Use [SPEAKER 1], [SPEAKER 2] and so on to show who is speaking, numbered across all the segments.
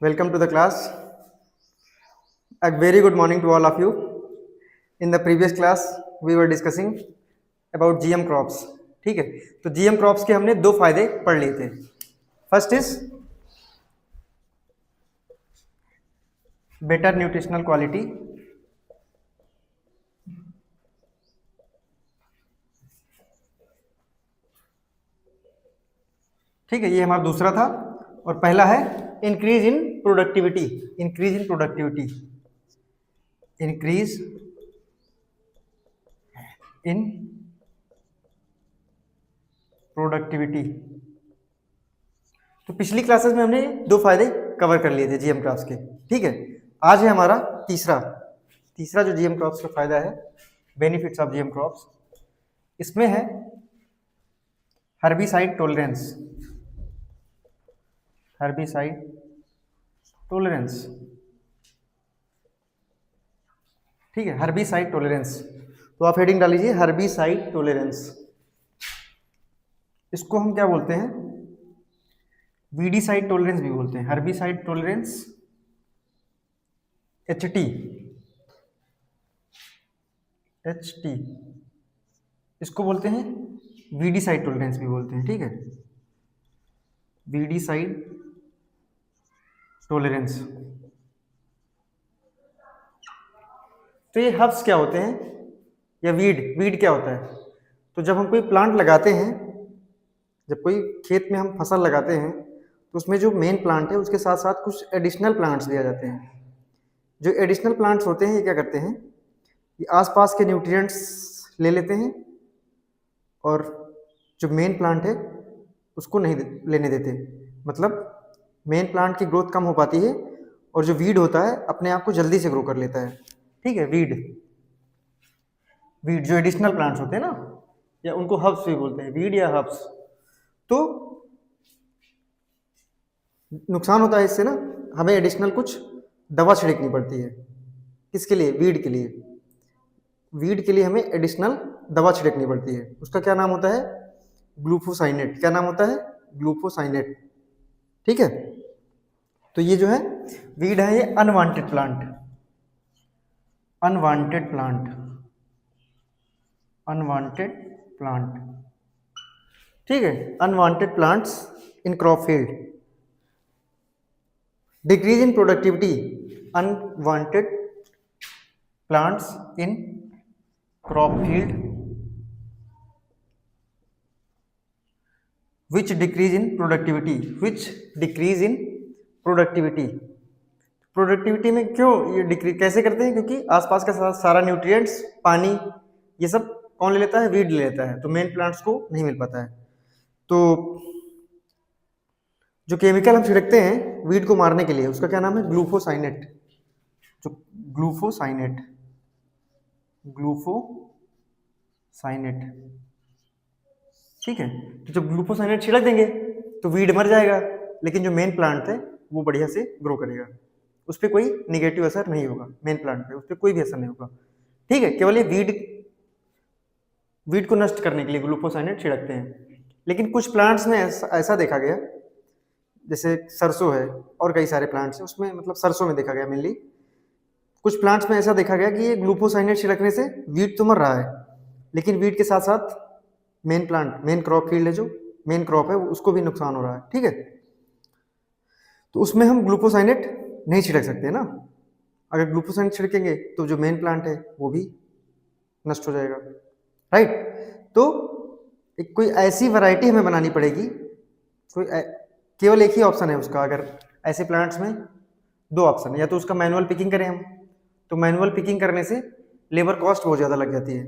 [SPEAKER 1] Welcome to the class. A very good morning to all of you. In the previous class, we were discussing about GM crops. ठीक है, तो GM crops के हमने दो फायदे पढ़ लिए थे. First is better nutritional quality. ठीक है, ये हमारा दूसरा था. और पहला है increase in productivity. Increase in productivity. Increase in productivity. तो पिछली क्लासेस में हमने दो फायदे कवर कर लिए थे जीएम क्रॉप्स के. ठीक है, आज है हमारा तीसरा जो जीएम क्रॉप्स का फायदा है, बेनिफिट्स ऑफ जीएम क्रॉप्स. इसमें है हर्बिसाइड टॉलरेंस. Herbicide tolerance. ठीक है, हर्बिसाइड टॉलरेंस. तो आप हेडिंग डाल लीजिए हर्बिसाइड टॉलरेंस. इसको हम क्या बोलते हैं? वीडीसाइड टॉलरेंस भी बोलते हैं. Herbicide tolerance HT. इसको बोलते हैं वीडीसाइड टॉलरेंस भी बोलते हैं. ठीक है, वीडीसाइड टॉलरेंस. तो ये हर्ब्स क्या होते हैं या वीड क्या होता है? तो जब हम कोई प्लांट लगाते हैं, जब कोई खेत में हम फसल लगाते हैं, तो उसमें जो मेन प्लांट है उसके साथ साथ कुछ एडिशनल प्लांट्स दिया जाते हैं. जो एडिशनल प्लांट्स होते हैं ये क्या करते हैं? ये आसपास के न्यूट्रिएंट्स ले लेते हैं और जो मेन प्लांट है उसको नहीं लेने देते. मतलब मेन प्लांट की ग्रोथ कम हो पाती है और जो वीड होता है अपने आप को जल्दी से ग्रो कर लेता है. ठीक है, वीड जो एडिशनल प्लांट्स होते हैं ना, या उनको हर्ब्स भी बोलते हैं, वीड या हर्ब्स. तो नुकसान होता है इससे ना, हमें एडिशनल कुछ दवा छिड़कनी पड़ती है. किसके लिए? वीड के लिए. वीड के लिए हमें एडिशनल दवा छिड़कनी पड़ती है. उसका क्या नाम होता है? ग्लूफोसाइनेट. क्या नाम होता है? ग्लूफोसाइनेट. ठीक है, तो ये जो है वीड है, ये अनवांटेड प्लांट. Unwanted plant. ठीक है, unwanted plants in crop field. Decrease in productivity. Unwanted plants in crop field which decrease in productivity. Productivity में क्यों ये डिक्रीज कैसे करते हैं? क्योंकि आसपास का सारा न्यूट्रिएंट्स, पानी, ये सब कौन ले लेता है? वीड ले लेता है. तो मेन प्लांट्स को नहीं मिल पाता है. तो जो केमिकल हम छिड़कते हैं वीड को मारने के लिए, उसका क्या नाम है? ग्लूफोसाइनेट. जो ग्लूफोसाइनेट. ठीक है, तो जब ग्लूफोसाइनेट छिड़क देंगे तो वीड मर जाएगा, लेकिन जो मेन प्लांट है वो बढ़िया से ग्रो करेगा. उस पर कोई निगेटिव असर नहीं होगा. मेन प्लांट पे उस पर कोई भी असर नहीं होगा. ठीक है, केवल ये वीड को नष्ट करने के लिए ग्लूफोसाइनेट छिड़कते हैं. लेकिन कुछ प्लांट्स में ऐसा देखा गया, जैसे सरसों है और कई सारे प्लांट्स हैं, उसमें मतलब सरसों में देखा गया मेनली, कुछ प्लांट्स में ऐसा देखा गया कि ये ग्लूफोसाइनेट छिड़कने से वीड तो मर रहा है, लेकिन वीड के साथ साथ मेन क्रॉप फील्ड है, जो मेन क्रॉप है उसको भी नुकसान हो रहा है. ठीक है, तो उसमें हम ग्लूफोसाइनेट नहीं छिड़क सकते ना. अगर ग्लूफोसाइनेट छिड़केंगे तो जो मेन प्लांट है वो भी नष्ट हो जाएगा. राइट. तो कोई ऐसी वैरायटी हमें बनानी पड़ेगी. केवल एक ही ऑप्शन है उसका. अगर ऐसे प्लांट्स में दो ऑप्शन है, या तो उसका मैनुअल पिकिंग करें हम, तो मैनुअल पिकिंग करने से लेबर कॉस्ट बहुत ज़्यादा लग जाती है.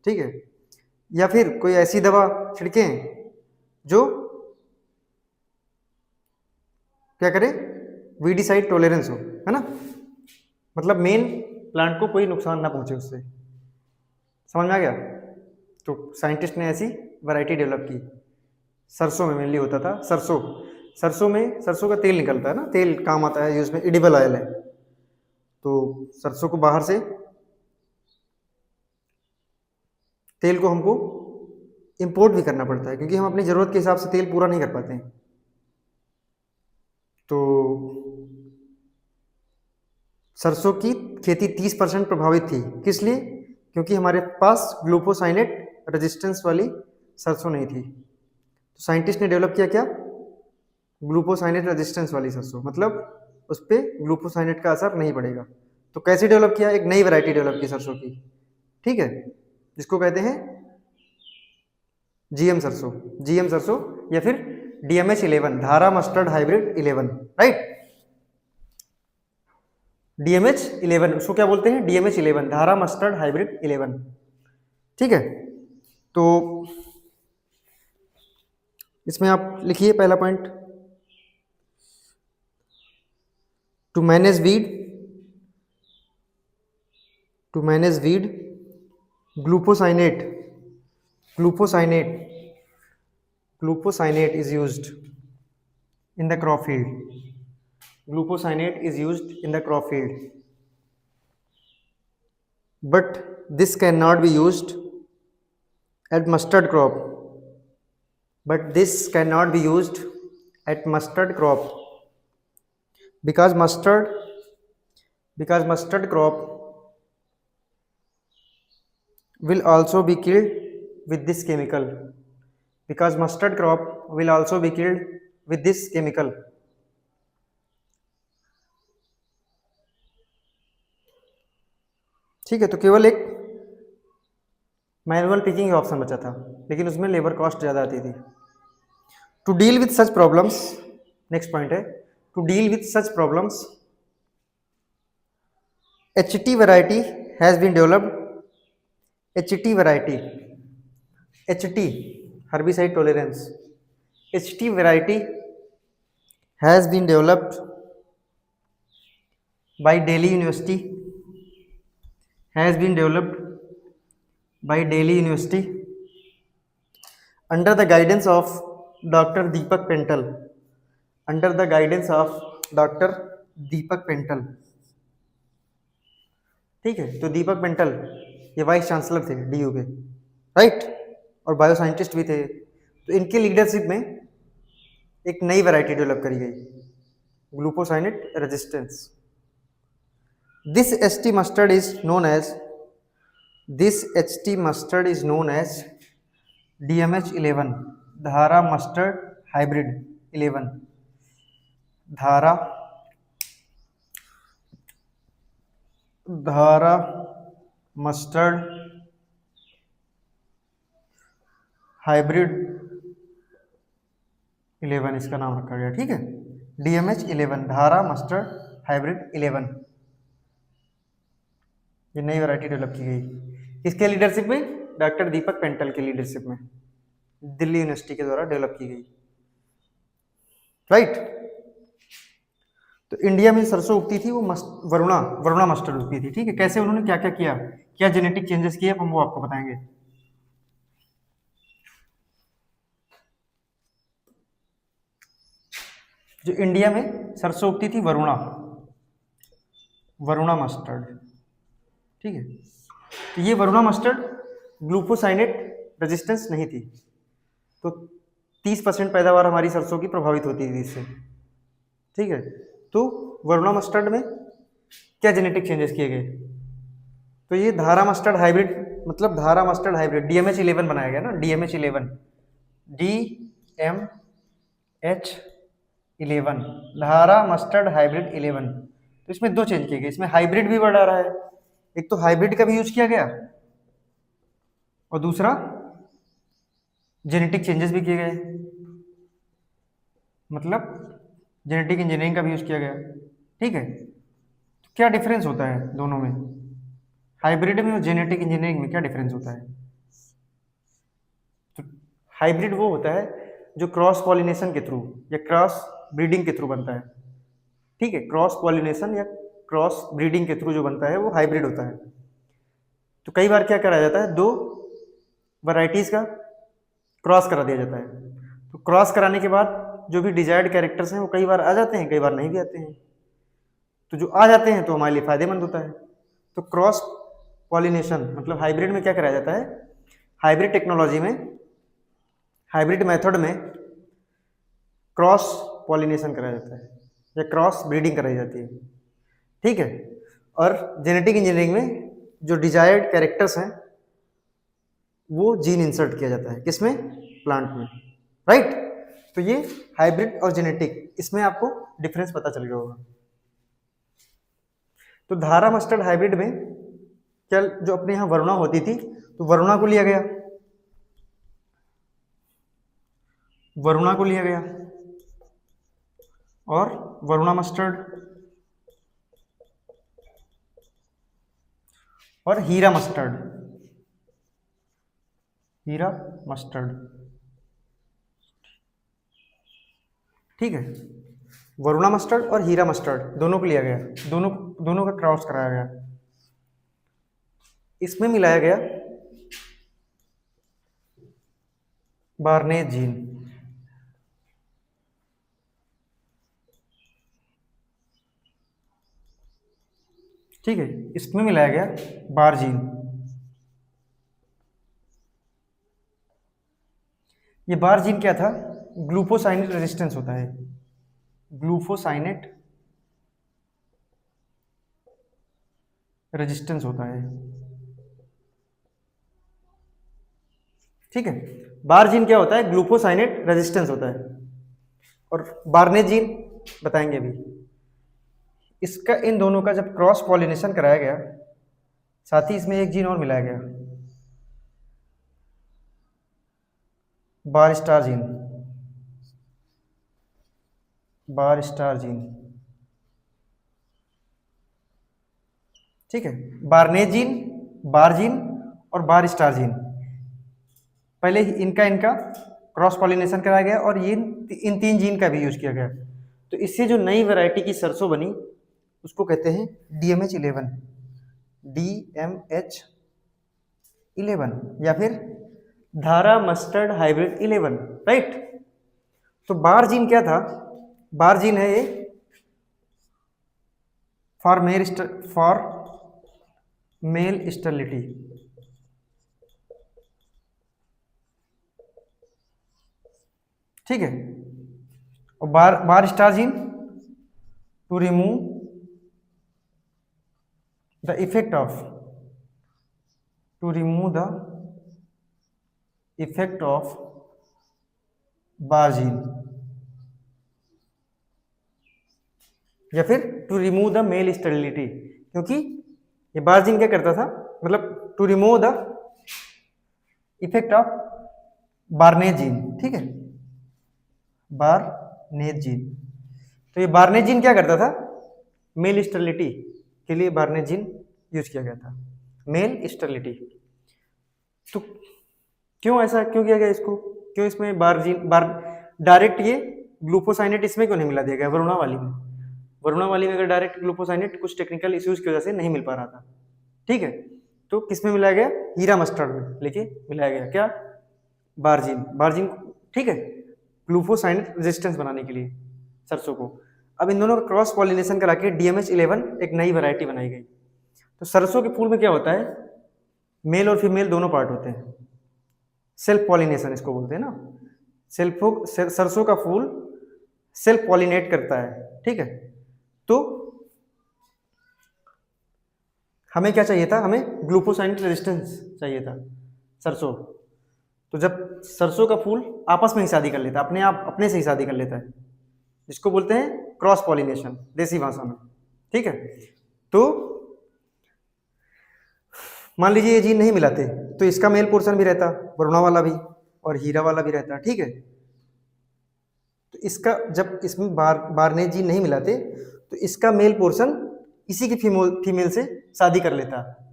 [SPEAKER 1] ठीक है, या फिर कोई ऐसी दवा छिड़कें जो क्या करे? वीडीसाइड टॉलरेंस हो, है ना. मतलब मेन प्लांट को कोई नुकसान ना पहुंचे उससे. समझ में आ गया? तो साइंटिस्ट ने ऐसी वैरायटी डेवलप की. सरसों में मेनली होता था. सरसों का तेल निकलता है ना, तेल काम आता है, उसमें एडिबल ऑयल है. तो सरसों को बाहर से तेल को हमको इंपोर्ट भी करना पड़ता है, क्योंकि हम अपनी ज़रूरत के हिसाब से तेल पूरा नहीं कर पाते हैं. तो सरसों की खेती 30% प्रभावित थी। किस लिए? क्योंकि हमारे पास ग्लूकोसाइनेट रेजिस्टेंस वाली सरसों नहीं थी। तो साइंटिस्ट ने डेवलप किया क्या? ग्लूकोसाइनेट रेजिस्टेंस वाली सरसों, मतलब उस पर ग्लूकोसाइनेट का असर नहीं पड़ेगा। तो कैसे डेवलप किया? एक नई वैरायटी डेवलप की सरसों की, ठीक है, जिसको कहते हैं जीएम सरसों, जीएम सरसों या फिर DMH11, धारा मस्टर्ड हाइब्रिड 11, राइट। DMH11 उसको क्या बोलते हैं? DMH11, धारा मस्टर्ड हाइब्रिड 11, ठीक है। तो इसमें आप लिखिए पहला point, to manage weed glufosinate is used in the crop field. Glufosinate is used in the crop field, but this cannot be used at mustard crop. Because mustard crop will also be killed with this chemical. ठीक है। तो केवल एक manual picking option बचा था, लेकिन उसमें labour cost ज़्यादा आती थी। To deal with such problems, next point है, to deal with such problems HT variety has been developed. HT variety, HT herbicide tolerance, HT variety has been developed by Delhi University, under the guidance of Dr. Deepak Pental, ठीक है। तो दीपक पेंटल ये vice chancellor थे DU के, right, और bio scientist भी थे। तो इनके लीडरशिप में एक नई वैरायटी डेवलप करी गई, glufosinate resistance. This HT mustard is known as DMH11, धारा मस्टर्ड हाइब्रिड 11, धारा मस्टर्ड हाइब्रिड 11 इसका नाम रखा गया, ठीक है। DMH11, धारा मस्टर्ड हाइब्रिड 11, ये नई वैरायटी डेवलप की गई। किसके लीडरशिप में? डॉक्टर दीपक पेंटल के लीडरशिप में, दिल्ली यूनिवर्सिटी के द्वारा डेवलप की गई, राइट। तो इंडिया में सरसों उगती थी वो वरुणा मस्टर्ड उगती थी, ठीक है। कैसे उन्होंने क्या क्या किया, क्या जेनेटिक चेंजेस किए, हम वो आपको बताएंगे। जो इंडिया में सरसों उगती थी वरुणा मस्टर्ड, ठीक है। तो ये वरुणा मस्टर्ड ग्लूकोसाइनेट रेजिस्टेंस नहीं थी, तो 30% पैदावार हमारी सरसों की प्रभावित होती थी इससे, ठीक है। तो वरुणा मस्टर्ड में क्या जेनेटिक चेंजेस किए गए? तो ये धारा मस्टर्ड हाइब्रिड DMH11 बनाया गया ना, DMH11, धारा मस्टर्ड हाइब्रिड 11। तो इसमें दो चेंज किए गए, इसमें हाइब्रिड भी बढ़ा रहा है, एक तो हाइब्रिड का भी यूज किया गया और दूसरा जेनेटिक चेंजेस भी किए गए, मतलब जेनेटिक इंजीनियरिंग का भी यूज किया गया, ठीक है। तो क्या डिफरेंस होता है दोनों में, हाइब्रिड में और जेनेटिक इंजीनियरिंग में क्या डिफरेंस होता है? तो हाइब्रिड वो होता है जो क्रॉस पॉलिनेशन के थ्रू या क्रॉस ब्रीडिंग के थ्रू बनता है, ठीक है। क्रॉस पॉलिनेशन या क्रॉस ब्रीडिंग के थ्रू जो बनता है वो हाइब्रिड होता है। तो कई बार क्या करा जाता है, दो वैरायटीज का क्रॉस करा दिया जाता है। तो क्रॉस कराने के बाद जो भी डिजायर्ड कैरेक्टर्स हैं वो कई बार आ जाते हैं, कई बार नहीं भी आते हैं। तो जो आ जाते हैं तो हमारे लिए फायदेमंद होता है। तो क्रॉस पॉलिनेशन मतलब हाइब्रिड में क्या कराया जाता है, हाइब्रिड टेक्नोलॉजी में, हाइब्रिड मेथड में क्रॉस पॉलिनेशन कराया जाता है या क्रॉस ब्रीडिंग कराई जाती है, ठीक है। और जेनेटिक इंजीनियरिंग में जो डिजायर्ड कैरेक्टर्स हैं वो जीन इंसर्ट किया जाता है, किसमें? प्लांट में, राइट। तो ये हाइब्रिड और जेनेटिक, इसमें आपको डिफरेंस पता चल गया होगा। तो धारा मस्टर्ड हाइब्रिड में क्या, जो अपने यहाँ वरुणा होती थी, तो वरुणा को लिया गया, वरुणा को लिया गया, और वरुणा मस्टर्ड और हीरा मस्टर्ड, हीरा मस्टर्ड, ठीक है। वरुणा मस्टर्ड और हीरा मस्टर्ड दोनों को लिया गया, दोनों का क्रॉस कराया गया। इसमें मिलाया गया बार्नेज जीन, ठीक है। इसमें मिलाया गया बार जीन। ये बार जीन क्या था? ग्लूकोसाइनेट रेजिस्टेंस होता है, ग्लूकोसाइनेट रेजिस्टेंस होता है, ठीक है। बार जीन क्या होता है? ग्लूकोसाइनेट रेजिस्टेंस होता है। और बार्नेज जीन बताएंगे अभी। इसका, इन दोनों का जब क्रॉस पॉलिनेशन कराया गया, साथ ही इसमें एक जीन और मिलाया गया, बार स्टार जीन, बार स्टार जीन, ठीक है। बार्नेज जीन, बार जीन और बार स्टार जीन, पहले इनका क्रॉस पॉलिनेशन कराया गया और ये इन 3 जीन का भी यूज किया गया। तो इससे जो नई वैरायटी की सरसों बनी उसको कहते हैं DMH11, DMH11 या फिर धारा मस्टर्ड हाइब्रिड 11, राइट। तो बार जीन क्या था? बार जीन है ये फॉर मेल स्टेरिलिटी, ठीक है। और barstar gene to remove the effect of, bar gene, या फिर to remove the male sterility, क्योंकि ये बार जीन क्या करता था, मतलब to remove the effect of barnase gene, ठीक है, बार्नेज जीन। तो ये बार्नेज जीन क्या करता था? मेल स्टेरिलिटी के लिए बार्नेज जीन यूज किया गया था, मेल स्टेरिलिटी। तो क्यों किया गया इसको? क्यों इसमें डायरेक्ट ये ग्लूकोसाइनेट इसमें क्यों नहीं मिला दिया गया? वरुणा वाली में, अगर डायरेक्ट ग्लूकोसाइनेट कुछ टेक्निकल इश्यूज की वजह से नहीं मिल पा रहा था, ठीक है। तो किसमें मिलाया गया? हीरा मस्टर्ड में लेके मिलाया गया, क्या? बारजीन, ठीक है, ग्लूकोसाइनेट रेजिस्टेंस बनाने के लिए सरसों को। अब इन दोनों का क्रॉस पॉलिनेशन करा के DMH11 एक नई वैरायटी बनाई गई। तो सरसों के फूल में क्या होता है? मेल और फीमेल दोनों पार्ट होते हैं, सेल्फ पॉलिनेशन इसको बोलते हैं ना। सरसों का फूल सेल्फ पॉलिनेट करता है, ठीक है। तो हमें क्या चाहिए था? हमें ग्लूकोसाइनेट रेजिस्टेंस चाहिए था सरसों। तो जब सरसों का फूल आपस में ही शादी कर लेता है, अपने से ही शादी कर लेता है, जिसको बोलते हैं क्रॉस पॉलिनेशन देसी भाषा में, ठीक है। तो मान लीजिए ये जीन नहीं मिलाते तो इसका मेल पोर्शन भी रहता, वरुणा वाला भी और हीरा वाला भी रहता, ठीक है। तो इसका, जब इसमें बार्नेज जीन नहीं मिलाते तो इसका मेल पोर्शन इसी की फीमेल से शादी कर लेता,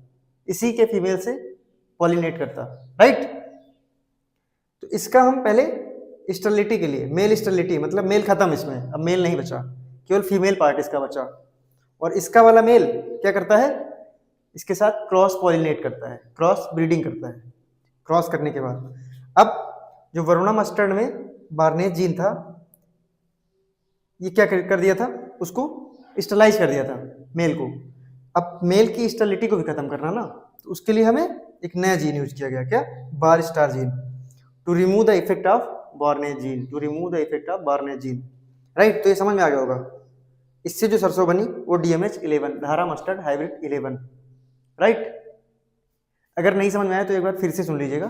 [SPEAKER 1] इसी के फीमेल से पॉलिनेट करता, राइट। तो इसका हम पहले स्टेरिलिटी के लिए, मेल स्टेरिलिटी मतलब मेल खत्म, इसमें अब मेल नहीं बचा, केवल फीमेल पार्ट इसका बचा। और इसका वाला मेल क्या करता है? इसके साथ क्रॉस पॉलिनेट करता है, क्रॉस ब्रीडिंग करता है। क्रॉस करने के बाद अब जो वरुणा मस्टर्ड में बार्नेज जीन था, ये क्या कर दिया था? उसको स्टेरलाइज कर दिया था मेल को। अब मेल की स्टेरिलिटी को भी खत्म करना ना, तो उसके लिए हमें एक नया जीन यूज किया गया, क्या? Barstar gene, to remove the effect of barnase gene, right. तो ये समझ में आ गया होगा। इससे जो सरसों बनी वो DMH11, धारा मस्टर्ड हाइब्रिड 11, राइट। अगर नहीं समझ में आया तो एक बार फिर से सुन लीजिएगा,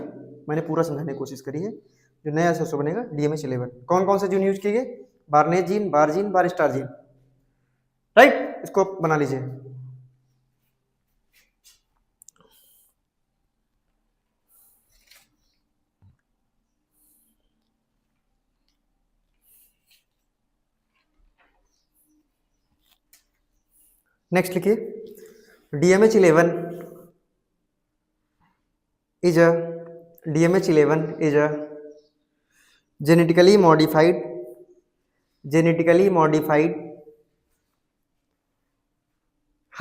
[SPEAKER 1] मैंने पूरा समझाने की कोशिश करी है। जो नया सरसों बनेगा DMH11, कौन कौन से जीन यूज किए गए, बार्नेज जीन, बार जीन, बार स्टार जीन, राइट। इसको बना लीजिए। नेक्स्ट लिखिए, DMH11 is a DMH11 is a genetically modified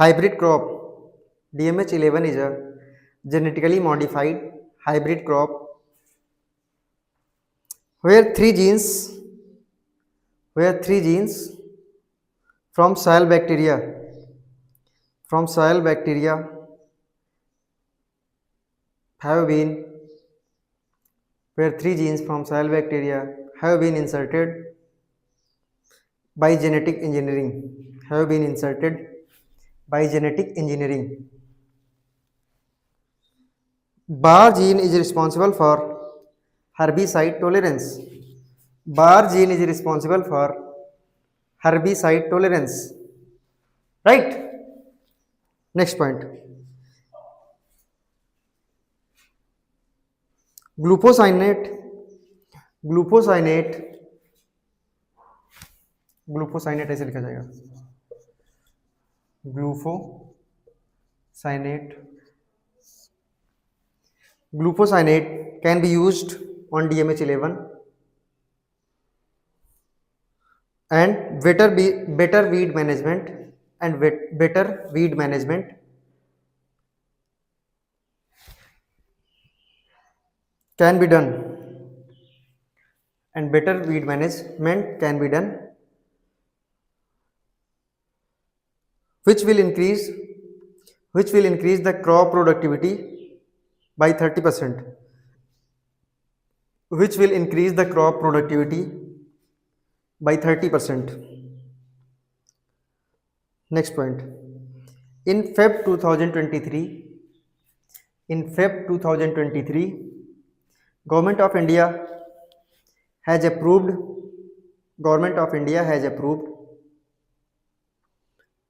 [SPEAKER 1] hybrid crop. DMH11 is a genetically modified hybrid crop where three genes from soil bacteria have been inserted by genetic engineering. Bar gene is responsible for herbicide tolerance. Right? Next point. Glufosinate ऐसे लिखा जाएगा, Glufosinate can be used on DMH11 and better weed management can be done, which will increase the crop productivity by 30%. Next point. In Feb 2023, Government of India has approved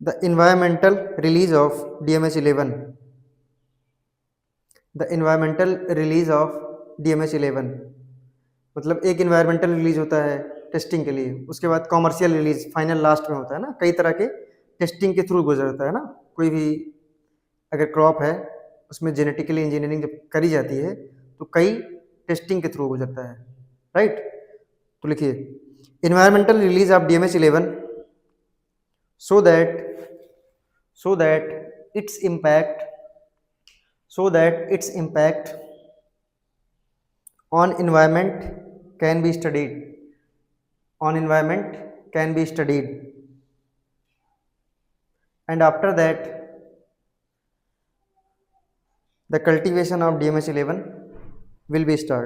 [SPEAKER 1] the environmental release of DMH11. मतलब एक environmental release होता है testing के लिए, उसके बाद commercial release final last में होता है ना, कई तरह के टेस्टिंग के थ्रू गुजरता है ना। कोई भी अगर क्रॉप है उसमें जेनेटिकली इंजीनियरिंग जब करी जाती है तो कई टेस्टिंग के थ्रू गुजरता है, राइट। तो लिखिए, environmental release of DMH11 so that its impact on environment can be studied, and after that the cultivation of DMH11 will be start.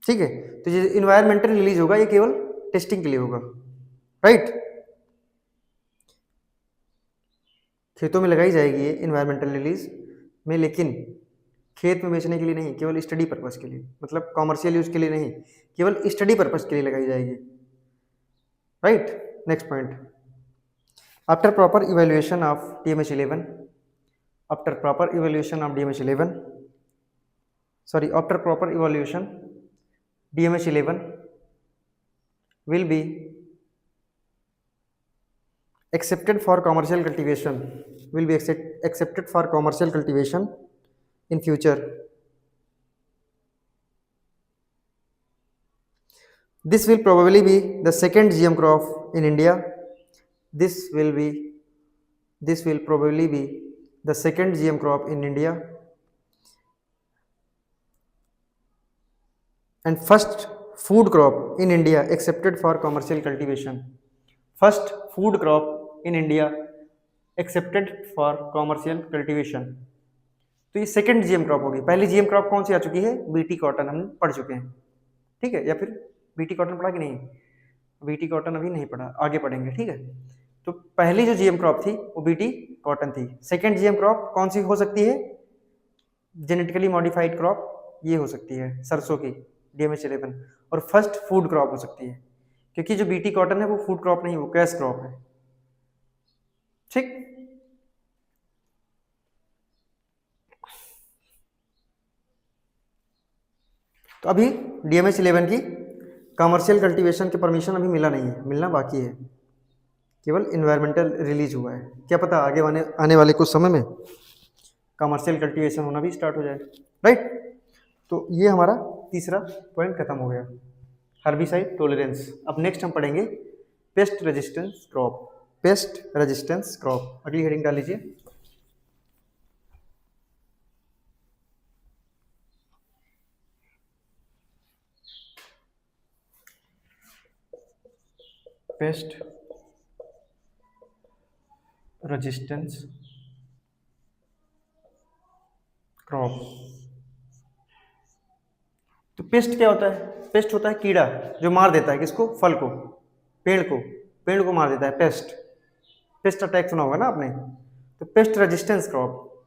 [SPEAKER 1] ठीक है, तो ये इन्वायरमेंटल रिलीज होगा, ये केवल टेस्टिंग के लिए होगा, राइट। खेतों में लगाई जाएगी ये इन्वायरमेंटल रिलीज में, लेकिन खेत में बेचने के लिए नहीं, केवल स्टडी पर्पस के लिए, मतलब कॉमर्शियल यूज के लिए नहीं, केवल स्टडी पर्पस के लिए लगाई जाएगी, right. Next point, after proper evaluation of DMH11 will be accepted for commercial cultivation in future. This will probably be the second GM crop in India. And first food crop in India accepted for commercial cultivation. तो ये second GM crop होगी। पहली GM crop कौन सी आ चुकी है? BT cotton, हम पढ़ चुके हैं, ठीक है। या फिर बीटी कॉटन पढ़ा कि नहीं? बीटी कॉटन अभी नहीं पढ़ा, आगे पढ़ेंगे, ठीक है। तो पहली जो जीएम क्रॉप थी वो बीटी कॉटन थी। सेकंड जीएम क्रॉप कौन सी हो सकती है? जेनेटिकली मॉडिफाइड क्रॉप ये हो सकती है सरसों की, DMH11। और फर्स्ट फूड क्रॉप हो सकती है, क्योंकि जो बीटी कॉटन है वो फूड क्रॉप नहीं, वो कैश क्रॉप है, ठीक। तो अभी DMH11 की कमर्शियल कल्टीवेशन के परमिशन अभी मिला नहीं है, मिलना बाकी है, केवल इन्वायरमेंटल रिलीज हुआ है। क्या पता आगे आने वाले कुछ समय में कमर्शियल कल्टीवेशन होना भी स्टार्ट हो जाए, राइट। तो ये हमारा तीसरा पॉइंट खत्म हो गया, हर्बिसाइड टॉलरेंस। अब नेक्स्ट हम पढ़ेंगे paste resistance crop. Paste resistance crop, अगली हेडिंग डाल लीजिए। Paste resistance crop. तो पेस्ट क्या होता है? पेस्ट होता है कीड़ा जो मार देता है किसको? फल को, पेड़ को मार देता है पेस्ट। पेस्ट अटैक सुना होगा ना आपने। तो पेस्ट रेजिस्टेंस क्रॉप,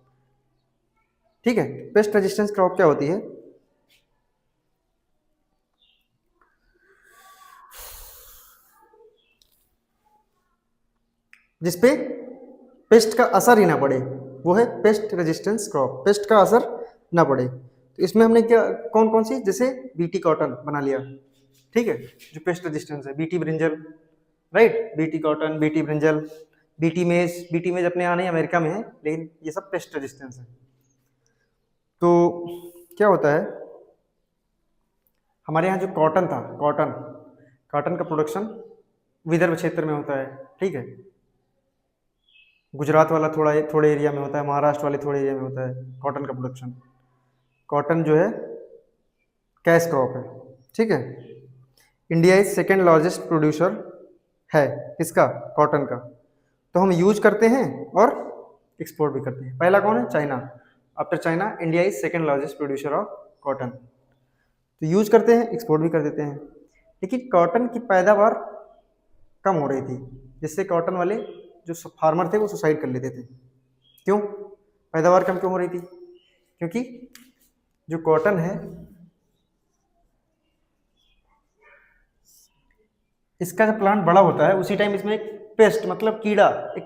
[SPEAKER 1] ठीक है। पेस्ट रेजिस्टेंस क्रॉप क्या होती है? जिसपे पेस्ट का असर ही ना पड़े, वो है पेस्ट रेजिस्टेंस क्रॉप, पेस्ट का असर ना पड़े। तो इसमें हमने क्या कौन कौन सी, जैसे बीटी कॉटन बना लिया, ठीक है, जो पेस्ट रेजिस्टेंस है। BT brinjal, right, BT cotton, BT brinjal, BT मेज। बीटी मेज अपने यहाँ नहीं, अमेरिका में है, लेकिन ये सब पेस्ट रेजिस्टेंस है। तो क्या होता है, हमारे यहाँ जो कॉटन था, कॉटन का प्रोडक्शन विदर्भ क्षेत्र में होता है, ठीक है। गुजरात वाला थोड़े एरिया में होता है, महाराष्ट्र वाले थोड़े एरिया में होता है कॉटन का प्रोडक्शन। कॉटन जो है कैश क्रॉप है, ठीक है। India is second largest producer है किसका? कॉटन का। तो हम यूज करते हैं और एक्सपोर्ट भी करते हैं। पहला कौन है? China. After China India is second largest producer of cotton. तो यूज करते हैं, एक्सपोर्ट भी कर देते हैं। लेकिन कॉटन की पैदावार कम हो रही थी, जिससे कॉटन वाले जो फार्मर थे वो सुसाइड कर लेते थे। क्यों पैदावार कम क्यों हो रही थी? क्योंकि जो कॉटन है इसका जब प्लांट बड़ा होता है उसी टाइम इसमें एक पेस्ट मतलब एक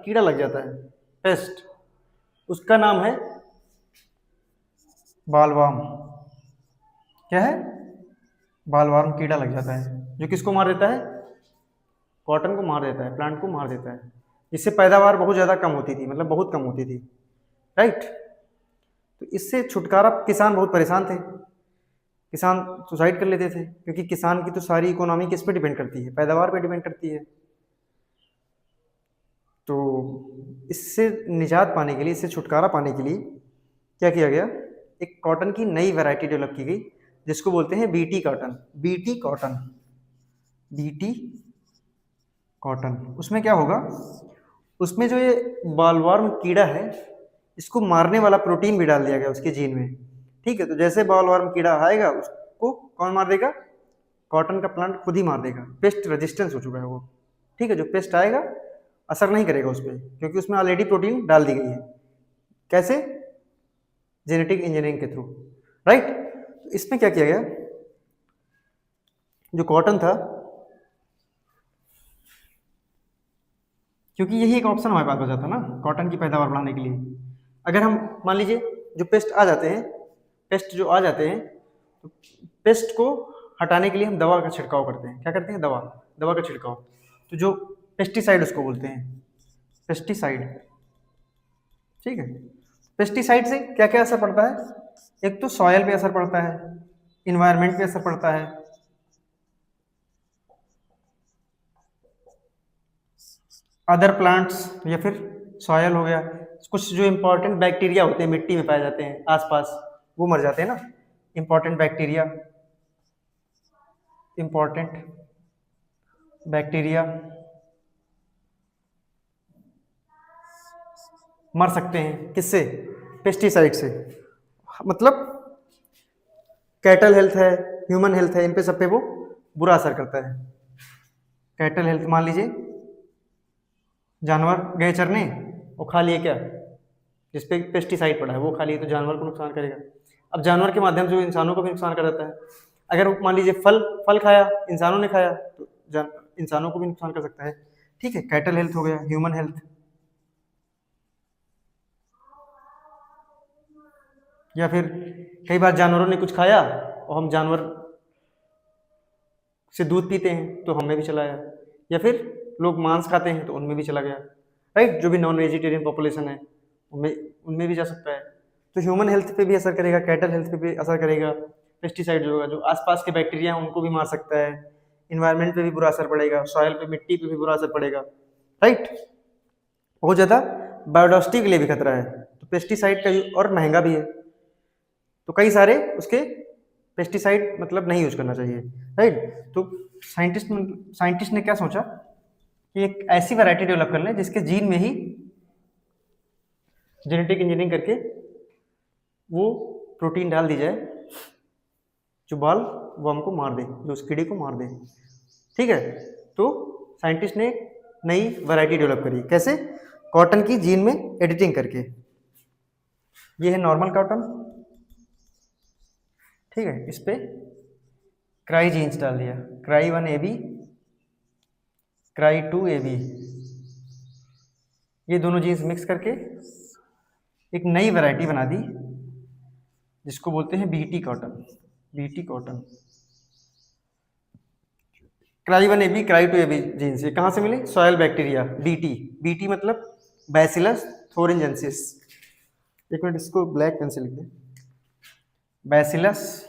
[SPEAKER 1] कीड़ा लग जाता है, पेस्ट। उसका नाम है बालवार्म। क्या है? बालवार्म कीड़ा लग जाता है, जो किसको मार देता है? कॉटन को मार देता है, प्लांट को मार देता है। इससे पैदावार बहुत ज़्यादा कम होती थी, मतलब बहुत कम होती थी, राइट। तो इससे छुटकारा, किसान बहुत परेशान थे, किसान सुसाइड कर लेते थे, क्योंकि किसान की तो सारी इकोनॉमी किस पे डिपेंड करती है? पैदावार पे डिपेंड करती है। तो इससे निजात पाने के लिए, इससे छुटकारा पाने के लिए क्या किया गया? एक कॉटन की नई वैरायटी डेवलप की गई, जिसको बोलते हैं BT cotton. BT cotton, BT cotton. उसमें क्या होगा? उसमें जो ये बालवार्म कीड़ा है, इसको मारने वाला प्रोटीन भी डाल दिया गया उसके जीन में, ठीक है। तो जैसे बालवार्म कीड़ा आएगा उसको कौन मार देगा? कॉटन का प्लांट खुद ही मार देगा। पेस्ट रेजिस्टेंस हो चुका है वो, ठीक है। जो पेस्ट आएगा असर नहीं करेगा उस पर, क्योंकि उसमें ऑलरेडी प्रोटीन डाल दी गई है। कैसे? जेनेटिक इंजीनियरिंग के थ्रू, राइट। इसमें क्या किया गया? जो कॉटन था, क्योंकि यही एक ऑप्शन हमारे पास बचा था ना कॉटन की पैदावार बढ़ाने के लिए। अगर हम मान लीजिए जो पेस्ट आ जाते हैं, तो पेस्ट को हटाने के लिए हम दवा का छिड़काव करते हैं। क्या करते हैं? दवा का छिड़काव। तो जो पेस्टिसाइड उसको बोलते हैं, पेस्टिसाइड, ठीक है। पेस्टिसाइड से क्या क्या असर पड़ता है? एक तो सॉयल पे असर पड़ता है, इन्वायरमेंट पे असर पड़ता है, अदर प्लांट्स, या फिर सॉयल हो गया, कुछ जो इंपॉर्टेंट बैक्टीरिया होते हैं मिट्टी में पाए जाते हैं आसपास, वो मर जाते हैं ना। इंपॉर्टेंट बैक्टीरिया मर सकते हैं, किससे? पेस्टिसाइड से। मतलब कैटल हेल्थ है, ह्यूमन हेल्थ है, इन पे सब पे वो बुरा असर करता है। कैटल हेल्थ, मान लीजिए जानवर गए चरने, वो खा लिए क्या, जिसपे पेस्टिसाइड पड़ा है वो खा लिए, तो जानवर को नुकसान करेगा। अब जानवर के माध्यम से वो इंसानों को भी नुकसान कर देता है। अगर मान लीजिए फल फल खाया, इंसानों ने खाया, तो इंसानों को भी नुकसान कर सकता है। ठीक है, कैटल हेल्थ हो गया, ह्यूमन हेल्थ। या फिर कई बार जानवरों ने कुछ खाया और हम जानवर से दूध पीते हैं तो हमें भी चला आया, या फिर लोग मांस खाते हैं तो उनमें भी चला गया, राइट। जो भी नॉन वेजिटेरियन पॉपुलेशन है उनमें उनमें भी जा सकता है। तो ह्यूमन हेल्थ पे भी असर करेगा, कैटल हेल्थ पे भी असर करेगा। पेस्टिसाइड जो होगा, जो आसपास के बैक्टीरिया हैं उनको भी मार सकता है। इन्वायरमेंट पे भी बुरा असर पड़ेगा, सॉइल पे, मिट्टी पे भी बुरा असर पड़ेगा, राइट। बहुत ज़्यादा बायोडाइवर्सिटी के लिए भी खतरा है। तो पेस्टिसाइड का और महंगा भी है, तो कई सारे उसके पेस्टिसाइड मतलब नहीं यूज करना चाहिए, राइट। तो साइंटिस्ट ने क्या सोचा कि एक ऐसी वैरायटी डेवलप कर लें जिसके जीन में ही जेनेटिक इंजीनियरिंग करके वो प्रोटीन डाल दी जाए जो बाल वर्म को मार दे, जो उस कीड़े को मार दे। ठीक है, तो साइंटिस्ट ने नई वैरायटी डेवलप करी। कैसे? कॉटन की जीन में एडिटिंग करके। ये है नॉर्मल कॉटन, ठीक है, इस पे क्राई जीन्स डाल दिया, क्राई 1AB, क्राई 2AB, ये दोनों जीन्स मिक्स करके एक नई वैरायटी बना दी जिसको बोलते हैं BT cotton. BT cotton, Cry 1AB, Cry 2AB genes ये कहाँ से मिले? Soil bacteria, BT. बीटी मतलब बैसिलस थोरिनजेंसिस। एक मिनट, इसको ब्लैक पेन से लिख दें, बैसिलस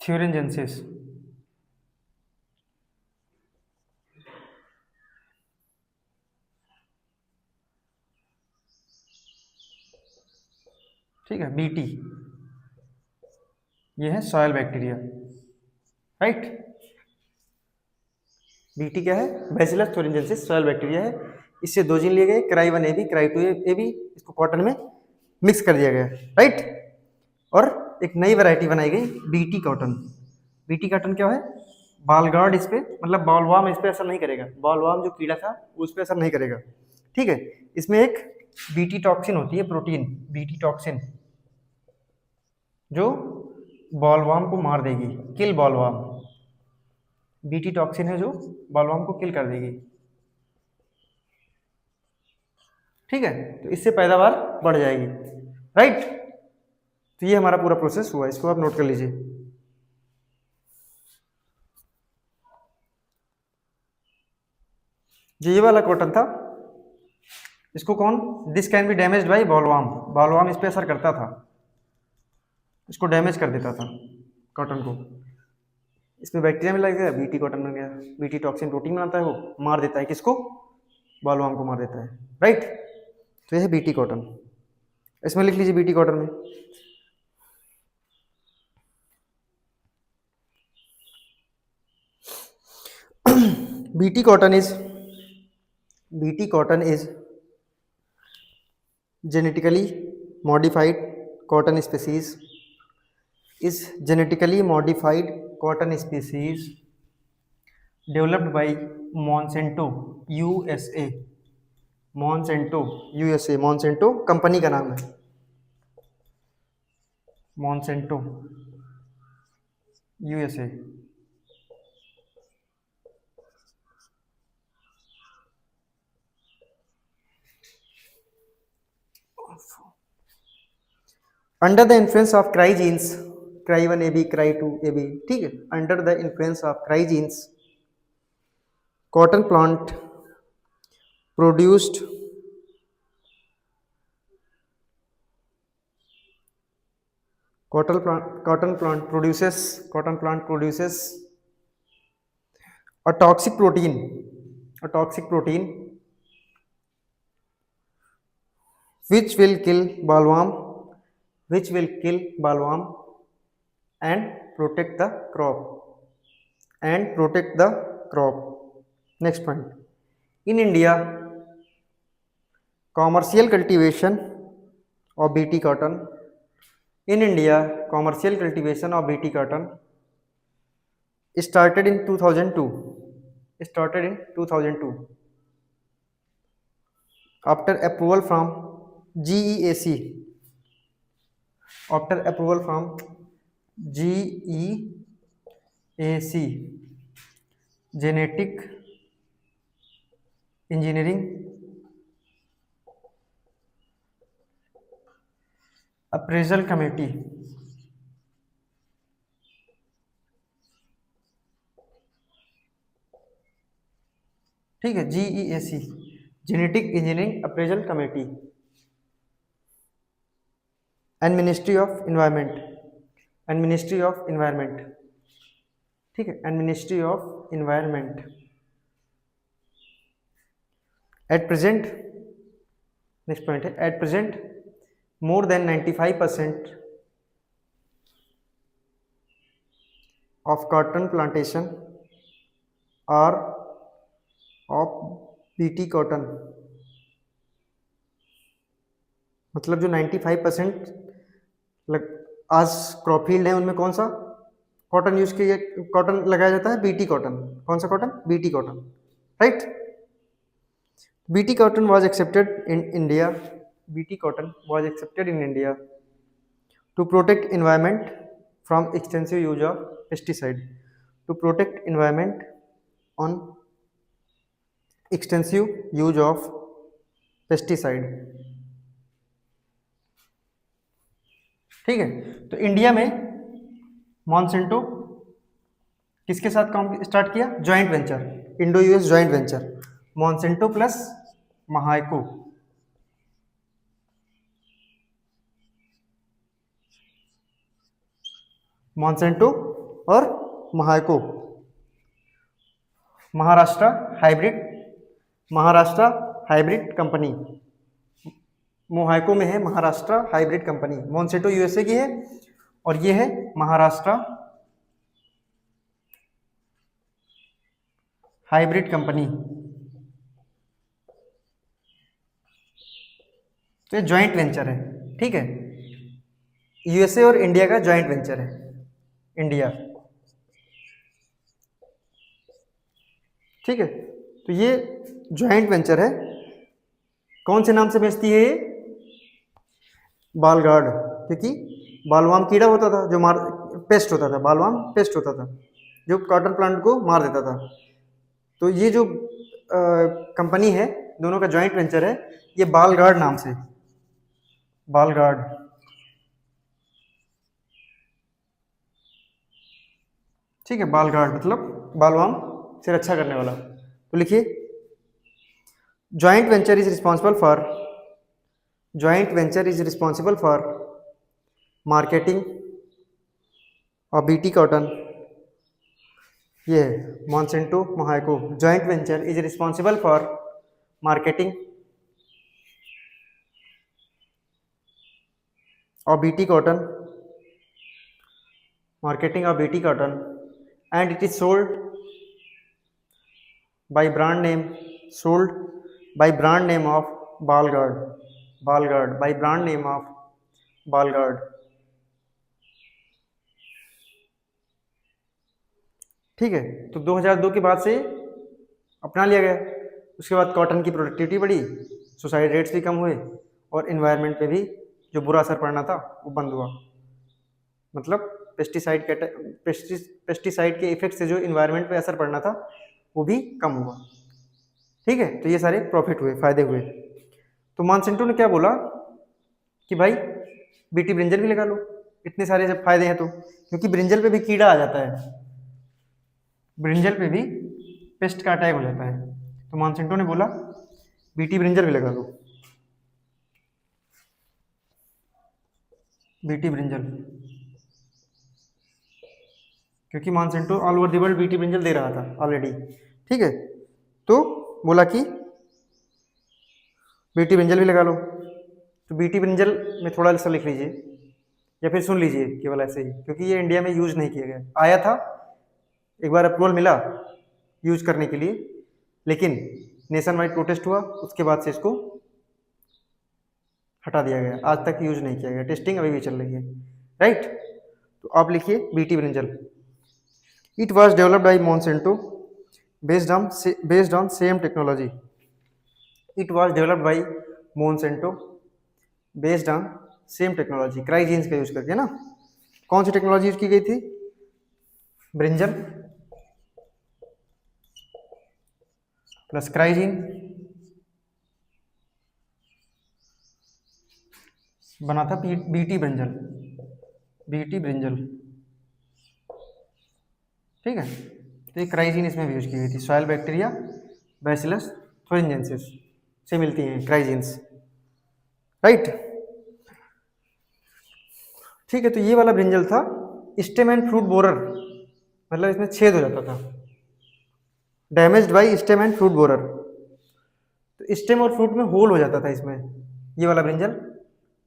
[SPEAKER 1] थ्यूरिनजेंसिस। ठीक है, बीटी ये है सॉयल बैक्टीरिया, राइट। बीटी क्या है? बैसिलस थोरिनजेंसिस सॉयल बैक्टीरिया है। इससे दो जीन लिए गए, क्राई 1AB, क्राई 2AB, इसको कॉटन में मिक्स कर दिया गया, राइट। और एक नई वैरायटी बनाई गई, बीटी कॉटन। बीटी कॉटन क्या है? बालगार्ड इस पे, मतलब बॉलवार्म इस पे असर नहीं करेगा। बॉलवार्म जो कीड़ा था उस पे असर नहीं करेगा, ठीक है। इसमें एक बीटी टॉक्सिन होती है, प्रोटीन बीटी टॉक्सिन, जो बॉलवार्म को मार देगी, किल बॉलवार्म। बीटी टॉक्सिन है जो बॉलवार्म को किल कर देगी, ठीक है। तो इससे पैदावार बढ़ जाएगी, राइट। तो ये हमारा पूरा प्रोसेस हुआ, इसको आप नोट कर लीजिए। जो ये वाला कॉटन था, इसको कौन, this can be damaged by bollworm. Bollworm इस पे असर करता था, इसको डैमेज कर देता था कॉटन को। इसमें बैक्टीरिया में लग गया, बीटी कॉटन बन गया। बीटी टॉक्सिन प्रोटीन बनाता है, वो मार देता है किसको? बॉलवार्म को मार देता है, राइट। तो ये है बीटी कॉटन, इसमें लिख लीजिए बीटी कॉटन में। BT cotton is genetically modified cotton species, is genetically modified cotton species developed by Monsanto USA। Monsanto company का नाम है, Monsanto USA। Under the influence of Cry genes, Cry 1AB, Cry 2AB, ठीक है। Under the influence of Cry genes, cotton plant produced cotton plant produces a toxic protein which will kill bollworm and protect the crop. Next point, in India commercial cultivation of BT cotton in India. Commercial cultivation of BT cotton started in 2002. Started in 2002 after approval from GEAC. After approval from GEAC, Genetic Engineering Appraisal Committee. ठीक है, GEAC, genetic engineering appraisal committee, and ministry of environment, and ministry of environment, ठीक है, and ministry of environment. At present, next point है, at present more than 95% of cotton plantation are of BT cotton. मतलब जो 95% आज crop field है उनमें कौन सा कॉटन यूज किया, कॉटन लगाया जाता है, बीटी कॉटन। कौन सा cotton? BT cotton, right. BT cotton was accepted in India, BT cotton was accepted in India to protect environment from extensive use of pesticide, to protect environment on extensive use of pesticide. ठीक है, तो India में Monsanto किसके साथ काम start किया? Joint venture, Indo US joint venture, Monsanto plus Mahyco. Monsanto और Mahyco, Maharashtra hybrid company, Mahyco में है Maharashtra hybrid company. Monsanto USA की है और ये है महाराष्ट्र हाइब्रिड कंपनी। तो ये जॉइंट वेंचर है, ठीक है, यूएसए और इंडिया का जॉइंट वेंचर है, इंडिया, ठीक है। तो ये जॉइंट वेंचर है, कौन से नाम से बेचती है ये? बालगार्ड, क्योंकि बालवाम कीड़ा होता था जो पेस्ट होता था, बालवाम पेस्ट होता था जो कॉटन प्लांट को मार देता था। तो ये जो कंपनी है, दोनों का जॉइंट वेंचर है, ये बालगार्ड नाम से, बालगार्ड, ठीक है, बालगार्ड मतलब बालवाम से रक्षा करने वाला। तो लिखिए, joint venture is responsible for marketing और बीटी कॉटन। ये Monsanto Mahyco joint venture is responsible for marketing और BT cotton, and it is sold by brand name of Balgard, by brand name of Balgard। ठीक है, तो 2002 के बाद से अपना लिया गया। उसके बाद कॉटन की प्रोडक्टिविटी बढ़ी, सुसाइड रेट्स भी कम हुए और इन्वायरमेंट पे भी जो बुरा असर पड़ना था वो बंद हुआ। मतलब पेस्टिसाइड के इफेक्ट से जो इन्वायरमेंट पे असर पड़ना था वो भी कम हुआ। ठीक है, तो ये सारे प्रॉफिट हुए, फायदे हुए। तो मॉन्सेंटो ने क्या बोला कि भाई बीटी ब्रिंजल भी लगा लो, इतने सारे जब फायदे हैं तो, क्योंकि ब्रिंजल पे भी कीड़ा आ जाता है, ब्रिंजल पे भी पेस्ट का अटैक हो जाता है। तो मॉन्सेंटो ने बोला बीटी ब्रिंजल भी लगा लो, बीटी ब्रिंजल, क्योंकि Monsanto all over the world BT brinjal दे रहा था ऑलरेडी। ठीक है, तो बोला कि बीटी ब्रिंजल भी लगा लो। तो बीटी ब्रिंजल में थोड़ा सा लिख लीजिए या फिर सुन लीजिए केवल ऐसे ही, क्योंकि ये इंडिया में यूज नहीं किया गया। आया था एक बार, अप्रूवल मिला यूज करने के लिए, लेकिन नेशन वाइड प्रोटेस्ट हुआ, उसके बाद से इसको हटा दिया गया, आज तक यूज नहीं किया गया, टेस्टिंग अभी भी चल रही है, राइट। तो आप लिखिए BT brinjal. It was developed by Monsanto based on same technology. It was developed by Monsanto based on same technology, cry genes का यूज करके ना। कौन सी टेक्नोलॉजी यूज की गई थी? ब्रिंजल प्लस क्राइजीन बना था बीटी ब्रिंजल, बीटी ब्रिंजल, ठीक है। तो ये क्राइजीन इसमें भी यूज की गई थी, सॉइल बैक्टीरिया बैसिलस थ्रिंजेंसिस से मिलती हैं क्राइजीन्स, राइट। ठीक है, तो ये वाला ब्रिंजल था स्टेम एंड फ्रूट बोरर, मतलब इसमें छेद हो जाता था, damaged by stem and fruit borer, तो स्टेम और फ्रूट में होल हो जाता था इसमें। ये वाला brinjal,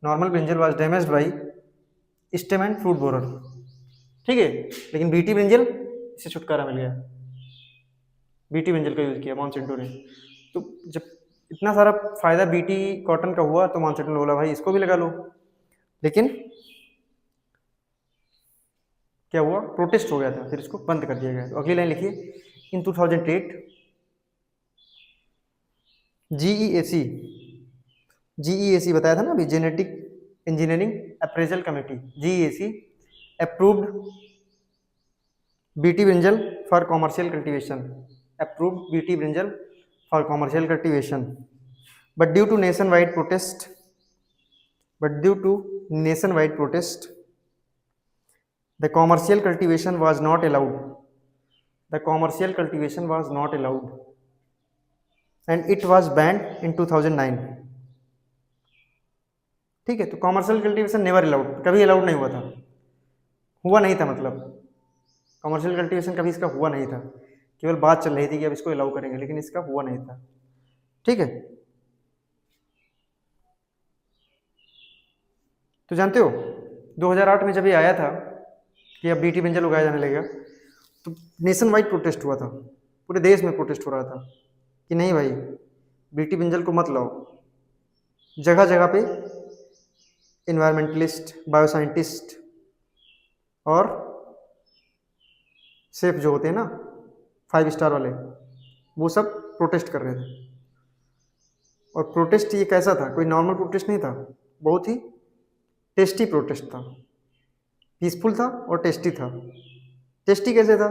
[SPEAKER 1] normal brinjal was damaged by stem and fruit borer, ठीक है। लेकिन बीटी ब्रिंजल इससे छुटकारा मिल गया, बीटी ब्रिंजल का यूज किया मॉन्सेंटो ने। तो जब इतना सारा फायदा बीटी कॉटन का हुआ तो मॉन्सेंटो ने बोला भाई इसको भी लगा लो, लेकिन क्या हुआ, प्रोटेस्ट हो गया था, फिर इसको बंद कर दिया गया। तो अगली लाइन लिखिए, इन 2008 जीईएसी, जीईएसी बताया था ना अभी, genetic engineering appraisal committee, GEAC approved BT brinjal for commercial cultivation, approved BT brinjal for commercial cultivation, but due to nationwide protest, but due to nationwide protest the commercial cultivation was not allowed, the commercial cultivation was not allowed and it was banned in 2009, ठीक है। तो commercial cultivation never allowed, कभी allowed नहीं हुआ था, हुआ नहीं था, मतलब कॉमर्शियल कल्टीवेशन कभी इसका हुआ नहीं था, केवल बात चल रही थी कि अब इसको अलाउ करेंगे, लेकिन इसका हुआ नहीं था, ठीक है। तो जानते हो 2008 में जब ये आया था कि अब बीटी ब्रिंजल उगाया जाने लगेगा, तो नेशन वाइड प्रोटेस्ट हुआ था, पूरे देश में प्रोटेस्ट हो रहा था कि नहीं भाई बीटी ब्रिंजल को मत लाओ। जगह जगह पे इन्वायरमेंटलिस्ट, बायोसाइंटिस्ट और सेफ जो होते हैं ना 5 स्टार वाले, वो सब प्रोटेस्ट कर रहे थे। और प्रोटेस्ट ये कैसा था, कोई नॉर्मल प्रोटेस्ट नहीं था, बहुत ही टेस्टी प्रोटेस्ट था, पीसफुल था और टेस्टी था। टेस्टी कैसे था,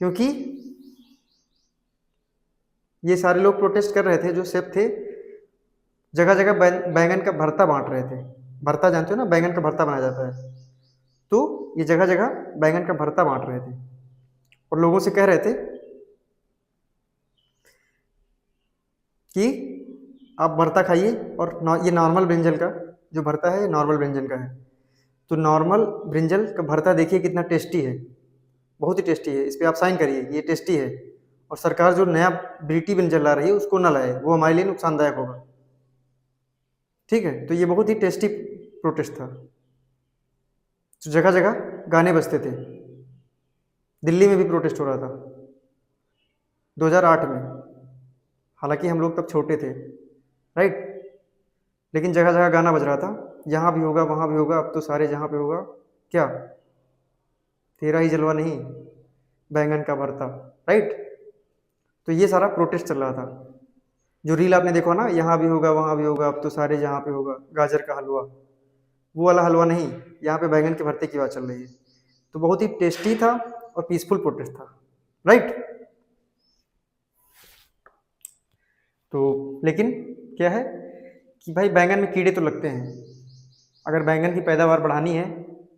[SPEAKER 1] क्योंकि ये सारे लोग प्रोटेस्ट कर रहे थे जो सेफ थे, जगह जगह बैंगन का भरता बांट रहे थे। भरता जानते हो ना, बैंगन का भरता बनाया जाता है, तो ये जगह जगह बैंगन का भरता बांट रहे थे और लोगों से कह रहे थे कि आप भरता खाइए, और ये नॉर्मल ब्रिंजल का जो भरता है नॉर्मल ब्रिंजल का है, तो नॉर्मल ब्रिंजल का भरता देखिए कितना टेस्टी है, बहुत ही टेस्टी है, इस पर आप साइन करिए ये टेस्टी है। और सरकार जो नया बीटी ब्रिंजल ला रही है उसको ना लाए, वो हमारे लिए नुकसानदायक होगा, ठीक है। तो ये बहुत ही टेस्टी प्रोटेस्ट था, तो जगह जगह गाने बजते थे। दिल्ली में भी प्रोटेस्ट हो रहा था 2008 में, हालांकि हम लोग तब छोटे थे, राइट, लेकिन जगह जगह गाना बज रहा था, यहाँ भी होगा वहाँ भी होगा, अब तो सारे जहाँ पे होगा क्या, तेरा ही जलवा नहीं बैंगन का भरता, राइट। तो ये सारा प्रोटेस्ट चल रहा था। जो रील आपने देखा ना, यहाँ भी होगा वहाँ भी होगा, अब तो सारे जहाँ पे होगा, गाजर का हलवा, वो वाला हलवा नहीं, यहाँ पे बैंगन के भरते की बात चल रही है। तो बहुत ही टेस्टी था और पीसफुल प्रोटेस्ट था, राइट। तो लेकिन क्या है कि भाई बैंगन में कीड़े तो लगते हैं, अगर बैंगन की पैदावार बढ़ानी है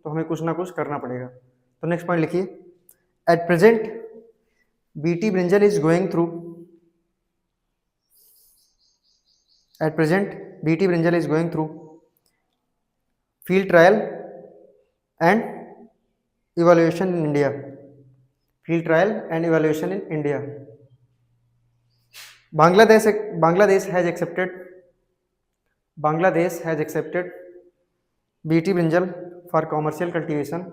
[SPEAKER 1] तो हमें कुछ ना कुछ करना पड़ेगा। तो नेक्स्ट पॉइंट लिखिए, at present BT brinjal is going through, at present BT brinjal is going through field trial and evaluation in India, field trial and evaluation in India. Bangladesh has accepted BT brinjal for commercial cultivation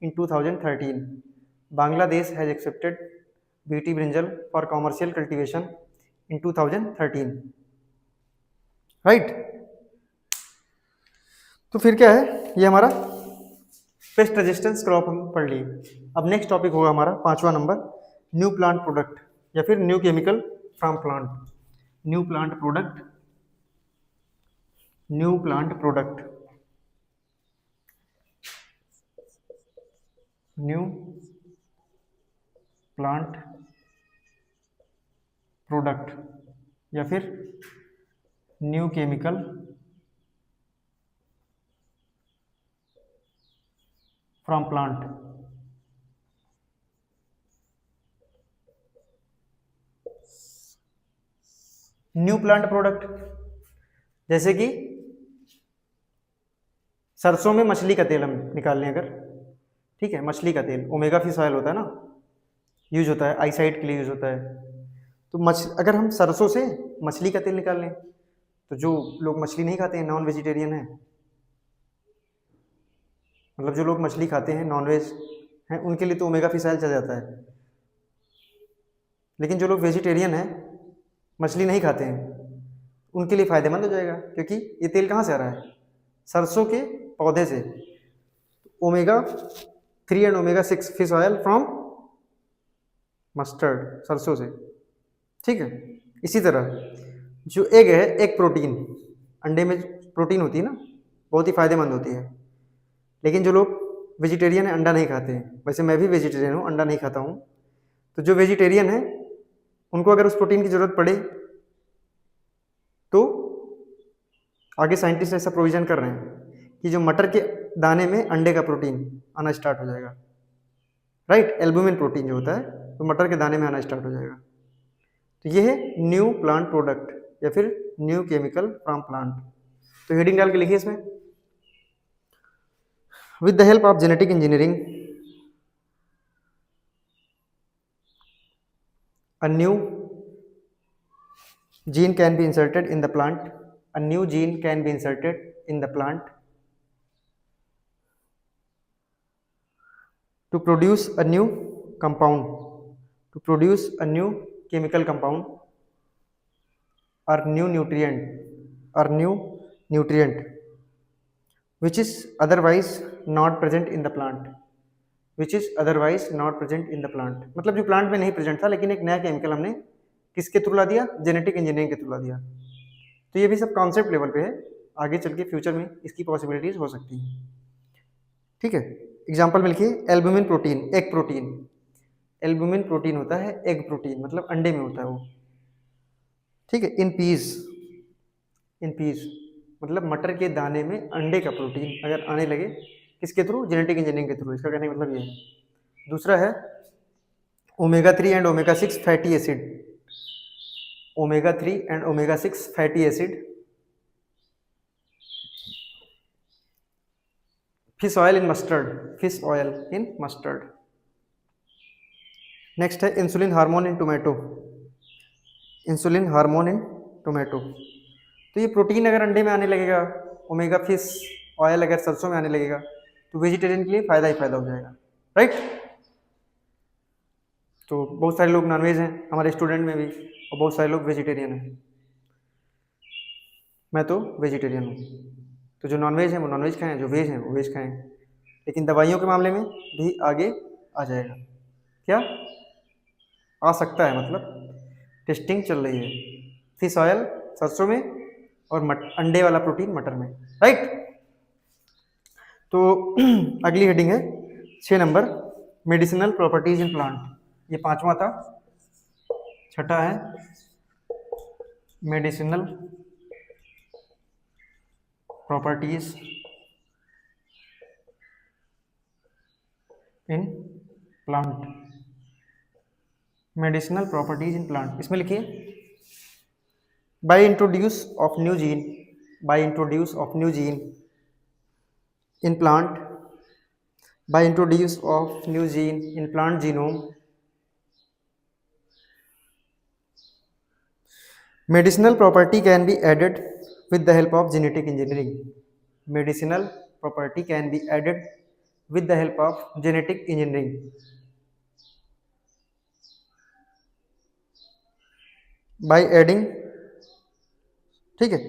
[SPEAKER 1] in 2013. Bangladesh has accepted BT brinjal for commercial cultivation in 2013. Right? तो फिर क्या है, ये हमारा paste resistance crop हम पढ़ लिए। अब नेक्स्ट टॉपिक होगा हमारा 5वां नंबर, न्यू प्लांट प्रोडक्ट या फिर new chemical from plant. New plant product, new plant product, new plant product या फिर new chemical from plant. New plant product जैसे कि सरसों में मछली का तेल हम निकाल लें अगर, ठीक है, मछली का तेल, ओमेगा फिश ऑयल होता है ना, यूज होता है, आईसाइट के लिए यूज होता है। तो अगर हम सरसों से मछली का तेल निकाल लें, तो जो लोग मछली नहीं खाते हैं, नॉन वेजिटेरियन है, मतलब जो लोग मछली खाते हैं, नॉन वेज हैं, उनके लिए तो ओमेगा फिश ऑयल चल जाता है। लेकिन जो लोग वेजिटेरियन हैं, मछली नहीं खाते हैं, उनके लिए फ़ायदेमंद हो जाएगा, क्योंकि ये तेल कहाँ से आ रहा है, सरसों के पौधे से। Omega 3 and omega 6 fish oil from mustard, सरसों से, ठीक है। इसी तरह जो एग है, एग प्रोटीन, अंडे में प्रोटीन होती है ना, बहुत ही फायदेमंद होती है। लेकिन जो लोग वेजिटेरियन है, अंडा नहीं खाते हैं, वैसे मैं भी वेजिटेरियन हूँ, अंडा नहीं खाता हूँ, तो जो वेजिटेरियन है उनको अगर उस प्रोटीन की ज़रूरत पड़े तो आगे साइंटिस्ट ऐसा प्रोविज़न कर रहे हैं कि जो मटर के दाने में अंडे का प्रोटीन आना स्टार्ट हो जाएगा, राइट, एल्बुमिन प्रोटीन जो होता है तो मटर के दाने में आना स्टार्ट हो जाएगा। तो ये है न्यू प्लांट प्रोडक्ट या फिर न्यू केमिकल फ्रॉम प्लांट। तो हेडिंग डाल के लिखिए इसमें, with the help of genetic engineering a new gene can be inserted in the plant, a new gene can be inserted in the plant to produce a new compound, to produce a new chemical compound or new nutrient which is otherwise not present in the plant, which is otherwise not present in the plant। मतलब जो plant में नहीं present था, लेकिन एक नया chemical हमने किसके थ्रू ला दिया, जेनेटिक इंजीनियरिंग के थ्रू ला दिया। तो ये भी सब कॉन्सेप्ट लेवल पे है, आगे चल के फ्यूचर में इसकी पॉसिबिलिटीज हो सकती हैं, ठीक है। एग्जाम्पल में लिखिए, albumin protein, egg protein, albumin protein होता है एग प्रोटीन, मतलब अंडे में होता है वो, ठीक है। इन पीस मतलब मटर के दाने में अंडे का प्रोटीन अगर आने लगे, किसके थ्रू, जेनेटिक इंजीनियरिंग के थ्रू, इसका कहने का मतलब ये है। दूसरा है omega 3 and omega 6 fatty acid, omega 3 and omega 6 fatty acid, fish oil in mustard, fish oil in mustard. Next है insulin hormone in tomato, insulin hormone in tomato. तो ये प्रोटीन अगर अंडे में आने लगेगा, ओमेगा फिश ऑयल अगर सरसों में आने लगेगा, तो वेजिटेरियन के लिए फ़ायदा ही फ़ायदा हो जाएगा, राइट। तो बहुत सारे लोग नॉनवेज हैं हमारे स्टूडेंट में भी, और बहुत सारे लोग वेजिटेरियन हैं, मैं तो वेजिटेरियन हूँ। तो जो नॉनवेज हैं वो नॉनवेज खाएं, जो वेज हैं वो वेज खाएं, लेकिन दवाइयों के मामले में भी आगे आ जाएगा, क्या आ सकता है, मतलब टेस्टिंग चल रही है, फिश ऑयल सरसों में और अंडे वाला प्रोटीन मटर में, राइट। तो अगली हेडिंग है 6 number, medicinal properties in plant. ये 5वां था, छठा है medicinal properties in plant, medicinal properties in plant. इसमें लिखिए, by introduce of new gene, by introduce of new gene in plant, by introduce of new gene in plant genome, medicinal property can be added with the help of genetic engineering, medicinal property can be added with the help of genetic engineering, by adding, ठीक है,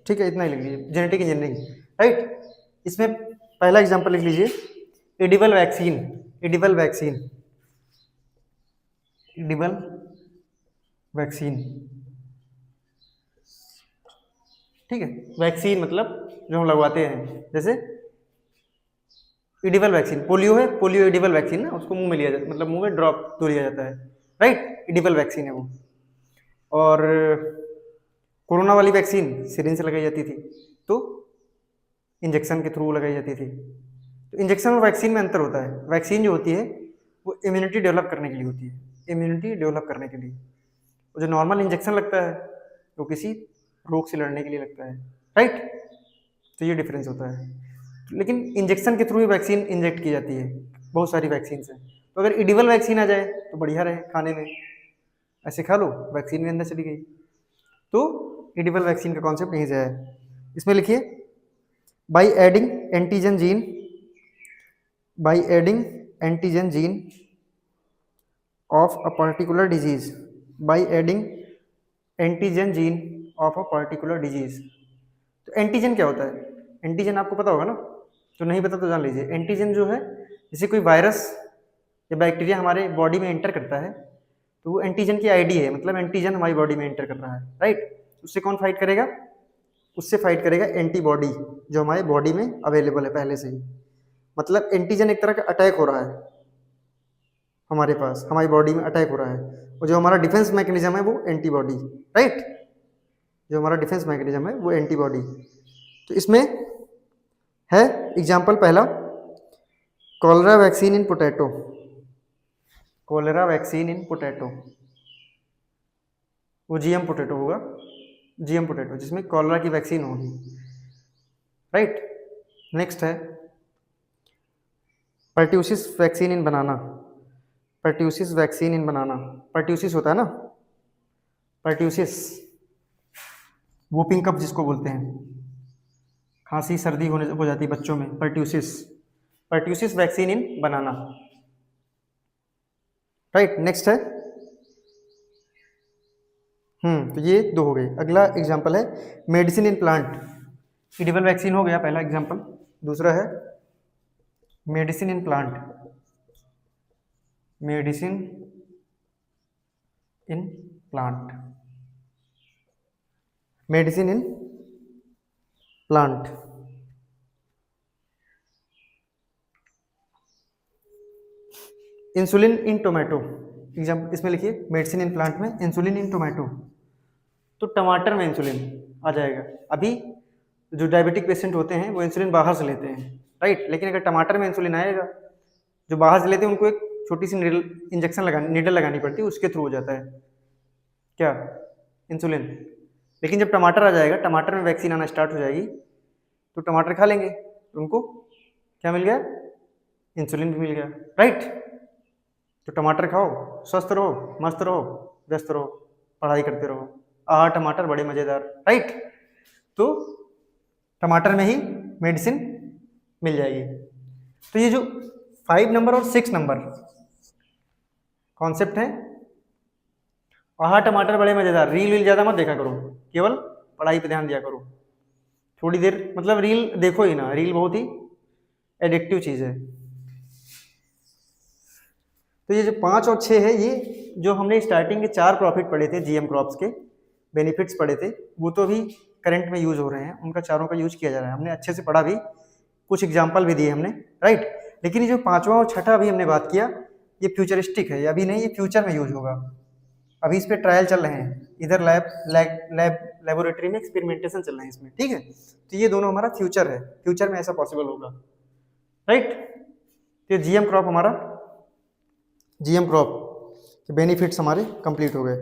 [SPEAKER 1] ठीक है, इतना ही लिख लीजिए, genetic engineering, right. इसमें पहला example लिख लीजिए, edible vaccine, edible vaccine, edible vaccine, ठीक है। वैक्सीन मतलब जो हम लगवाते हैं, जैसे एडिबल वैक्सीन, पोलियो है, पोलियो एडिबल वैक्सीन ना, उसको मुंह में लिया जाता है, मतलब मुंह में ड्रॉप तो लिया जाता है, राइट, एडिबल वैक्सीन है वो। और कोरोना वाली वैक्सीन सिरिंज से लगाई जाती थी, तो इंजेक्शन के थ्रू लगाई जाती थी। तो इंजेक्शन और वैक्सीन में अंतर होता है। वैक्सीन जो होती है वो इम्यूनिटी डेवलप करने के लिए होती है, इम्यूनिटी डेवलप करने के लिए। वो जो नॉर्मल इंजेक्शन लगता है वो किसी रोग से लड़ने के लिए लगता है, राइट। तो ये डिफरेंस होता है। लेकिन इंजेक्शन के थ्रू ही वैक्सीन इंजेक्ट की जाती है बहुत सारी वैक्सीन से। तो अगर एडिबल वैक्सीन आ जाए तो बढ़िया रहे खाने में, ऐसे खा लो वैक्सीन भी अंदर चली गई। तो एडिबल वैक्सीन का कॉन्सेप्ट यहीं से है। इसमें लिखिए, by adding antigen gene, by adding antigen gene of a particular disease, by adding antigen gene of a particular disease. तो एंटीजन क्या होता है? एंटीजन आपको पता होगा ना, तो नहीं पता तो जान लीजिए। एंटीजन जो है, जैसे कोई वायरस या बैक्टीरिया हमारे बॉडी में एंटर करता है तो वो एंटीजन की आईडी है, मतलब एंटीजन हमारी बॉडी में एंटर कर रहा है, राइट। उससे कौन फाइट करेगा? उससे फाइट करेगा एंटीबॉडी जो हमारे बॉडी में अवेलेबल है पहले से ही। मतलब एंटीजन एक तरह का अटैक हो रहा है हमारे पास, हमारी बॉडी में अटैक हो रहा है, और जो हमारा डिफेंस मैकेनिज्म है वो एंटीबॉडी, राइट। जो हमारा डिफेंस मैकेनिज्म है वो एंटीबॉडी। तो इसमें है एग्जाम्पल पहला, कॉलरा वैक्सीन इन पोटैटो, कॉलरा वैक्सीन इन पोटैटो, वो जीएम पोटैटो होगा, जीएम पोटैटो जिसमें कॉलरा की वैक्सीन होगी, राइट। नेक्स्ट है पर्ट्यूसिस वैक्सीन इन बनाना, पर्ट्यूसिस वैक्सीन इन बनाना, पर्ट्यूसिस होता है ना, पर्ट्यूसिस, वूपिंग कफ जिसको बोलते हैं, खांसी सर्दी होने हो जाती है बच्चों में, पर्ट्यूसिस, पर्ट्यूसिस वैक्सीन इन बनाना, राइट। नेक्स्ट है, तो ये दो हो गए। अगला एग्जांपल है medicine in plant, edible vaccine हो गया पहला एग्जांपल। दूसरा है medicine in plant, medicine in plant, medicine in plant. Insulin in tomato, example इसमें लिखिए, मेडिसिन इन प्लांट में इंसुलिन इन टोमेटो, तो टमाटर में इंसुलिन आ जाएगा। अभी जो डायबिटिक पेशेंट होते हैं वो इंसुलिन बाहर से लेते हैं, राइट। लेकिन अगर टमाटर में इंसुलिन आएगा, जो बाहर से लेते हैं उनको एक छोटी सी नीडल लगानी पड़ती है, उसके थ्रू हो जाता है क्या, इंसुलिन। लेकिन जब टमाटर आ जाएगा, टमाटर में वैक्सीन आना स्टार्ट हो जाएगी, तो टमाटर खा लेंगे तो उनको क्या मिल गया, इंसुलिन भी मिल गया, राइट। तो टमाटर खाओ, स्वस्थ रहो, मस्त रहो, व्यस्त रहो, पढ़ाई करते रहो, टमाटर बड़े मजेदार, राइट। तो टमाटर में ही मेडिसिन मिल जाएगी। तो ये जो 5 नंबर और 6 नंबर कॉन्सेप्ट है, टमाटर बड़े मजेदार, रील वील ज्यादा मत देखा करो, केवल पढ़ाई पे ध्यान दिया करो थोड़ी देर, मतलब रील देखो ही ना, रील बहुत ही एडिक्टिव चीज है। तो ये जो 5 और 6 है, ये जो हमने स्टार्टिंग के 4 प्रॉफिट पढ़े थे, जीएम क्रॉप्स के बेनिफिट्स पढ़े थे, वो तो अभी करंट में यूज हो रहे हैं, उनका चारों का यूज किया जा रहा है। हमने अच्छे से पढ़ा भी, कुछ एग्जाम्पल भी दिए हमने, राइट। लेकिन ये जो 5वां और 6ठा अभी हमने बात किया, ये फ्यूचरिस्टिक है, ये अभी नहीं, ये फ्यूचर में यूज होगा। अभी इस पे ट्रायल चल रहे हैं, इधर लेबोरेटरी में एक्सपेरिमेंटेशन चल रहे हैं इसमें, ठीक है। तो ये दोनों हमारा फ्यूचर है, फ्यूचर में ऐसा पॉसिबल होगा, राइट। तो जीएम क्रॉप हमारा, जीएम क्रॉप के बेनिफिट्स हमारे कंप्लीट हो गए।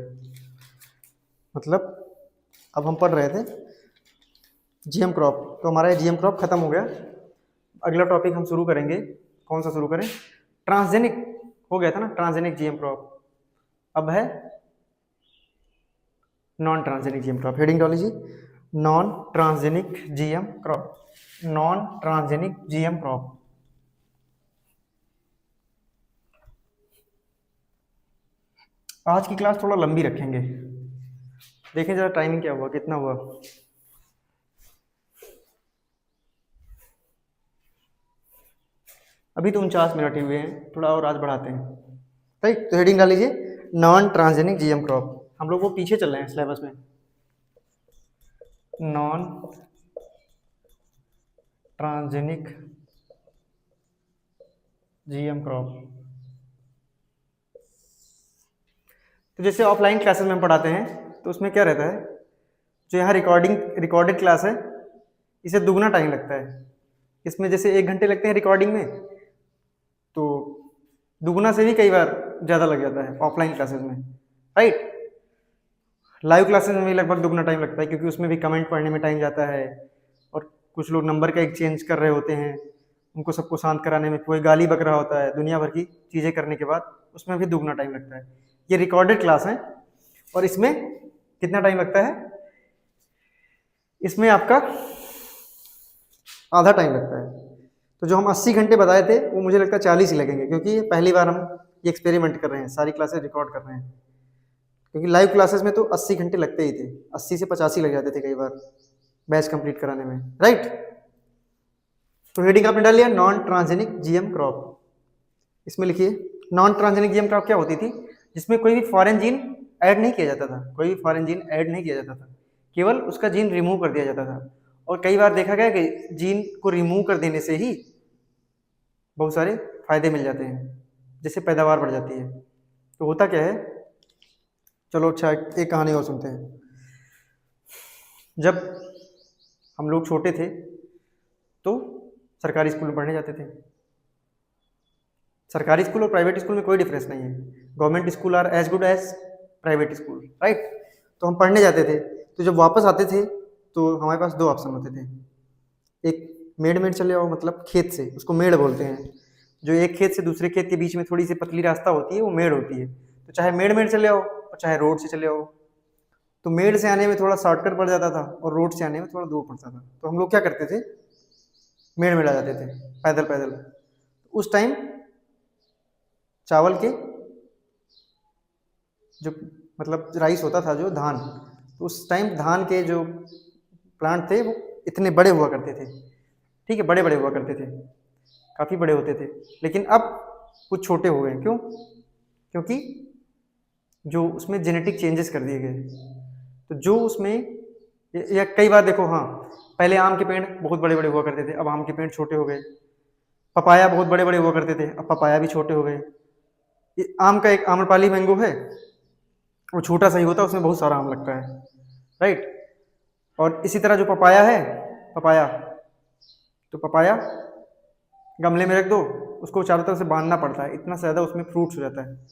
[SPEAKER 1] मतलब अब हम पढ़ रहे थे जीएम क्रॉप, तो हमारा ये जीएम क्रॉप खत्म हो गया। अगला टॉपिक हम शुरू करेंगे, कौन सा शुरू करें, ट्रांसजेनिक हो गया था ना, ट्रांसजेनिक जीएम क्रॉप। अब है non transgenic GM crop. Heading डाल लीजिए, non transgenic GM crop, non transgenic GM crop. आज की क्लास थोड़ा लंबी रखेंगे, देखें जरा टाइमिंग क्या हुआ, कितना हुआ। अभी तो 49 मिनट ही हुए हैं, थोड़ा और आज बढ़ाते हैं। राइट, तो हेडिंग डाल लीजिए नॉन ट्रांसजेनिक जीएम क्रॉप। हम लोग वो पीछे चल रहे हैं सिलेबस में। नॉन ट्रांसजेनिक जीएम क्रॉप, तो जैसे ऑफलाइन क्लासेस में हम पढ़ाते हैं तो उसमें क्या रहता है, जो यहाँ रिकॉर्डेड क्लास है इसे दुगना टाइम लगता है। इसमें जैसे 1 घंटे लगते हैं रिकॉर्डिंग में, तो दुगना से भी कई बार ज़्यादा लग जाता है ऑफलाइन क्लासेस में। राइट, लाइव क्लासेस में भी लगभग दुगना टाइम लगता है, क्योंकि उसमें भी कमेंट पढ़ने में टाइम जाता है, और कुछ लोग नंबर का एक्सचेंज कर रहे होते हैं, उनको सबको शांत कराने में कोई गाली बक रहा होता है, दुनिया भर की चीज़ें करने के बाद उसमें भी दुगना टाइम लगता है। ये रिकॉर्डेड क्लास है, और इसमें कितना टाइम लगता है, इसमें आपका आधा टाइम लगता है। तो जो हम 80 घंटे बताए थे वो मुझे लगता है 40 ही लगेंगे, क्योंकि पहली बार हम ये एक्सपेरिमेंट कर रहे हैं, सारी क्लासेस रिकॉर्ड कर रहे हैं। क्योंकि लाइव क्लासेस में तो 80 घंटे लगते ही थे, 80 से 85 लग जाते थे कई बार बैच कंप्लीट कराने में। राइट, तो हेडिंग आपने डाल लिया नॉन ट्रांसजेनिक जीएम क्रॉप। इसमें लिखिए नॉन ट्रांसजेनिक जीएम क्रॉप क्या होती थी, जिसमें कोई भी फॉरेन जीन ऐड नहीं किया जाता था, कोई भी फॉरेन जीन ऐड नहीं किया जाता था, केवल उसका जीन रिमूव कर दिया जाता था। और कई बार देखा गया कि जीन को रिमूव कर देने से ही बहुत सारे फायदे मिल जाते हैं, जैसे पैदावार बढ़ जाती है। तो होता क्या है, चलो अच्छा एक कहानी और सुनते हैं। जब हम लोग छोटे थे तो सरकारी स्कूल में पढ़ने जाते थे। सरकारी स्कूल और प्राइवेट स्कूल में कोई डिफरेंस नहीं है, government school are as good as private school. Right, तो हम पढ़ने जाते थे, तो जब वापस आते थे तो हमारे पास 2 ऑप्शन होते थे। एक मेड़ में चले आओ, मतलब खेत से, उसको मेड़ बोलते हैं। जो एक खेत से दूसरे खेत के बीच में थोड़ी सी पतली रास्ता होती है वो मेड़ होती है। तो चाहे मेड़ चले आओ और चाहे रोड से चले आओ। तो मेड़ से आने में थोड़ा शॉर्टकट पड़ जाता था और रोड से आने में थोड़ा दूर पड़ता था। तो हम लोग क्या करते थे, मेड़ आ जाते थे पैदल पैदल। उस टाइम चावल के जो मतलब राइस होता था, जो धान, तो उस टाइम धान के जो प्लांट थे वो इतने बड़े हुआ करते थे। ठीक है, बड़े बड़े हुआ करते थे, काफ़ी बड़े होते थे। लेकिन अब कुछ छोटे हो गए। क्यों? क्योंकि जो उसमें जेनेटिक चेंजेस कर दिए गए। तो जो उसमें या कई बार देखो, हाँ, पहले आम के पेड़ बहुत बड़े बड़े हुआ करते थे, अब आम के पेड़ छोटे हो गए। पपाया बहुत बड़े बड़े हुआ करते थे, अब पपाया भी छोटे हो गए। ये आम का एक आम्रपाली मैंगो है, वो छोटा सा ही होता है, उसमें बहुत सारा आम लगता है। राइट, और इसी तरह जो पपाया है, पपाया, तो पपाया गमले में रख दो, उसको चारों तरफ से बांधना पड़ता है, इतना ज़्यादा उसमें फ्रूट्स हो जाता है।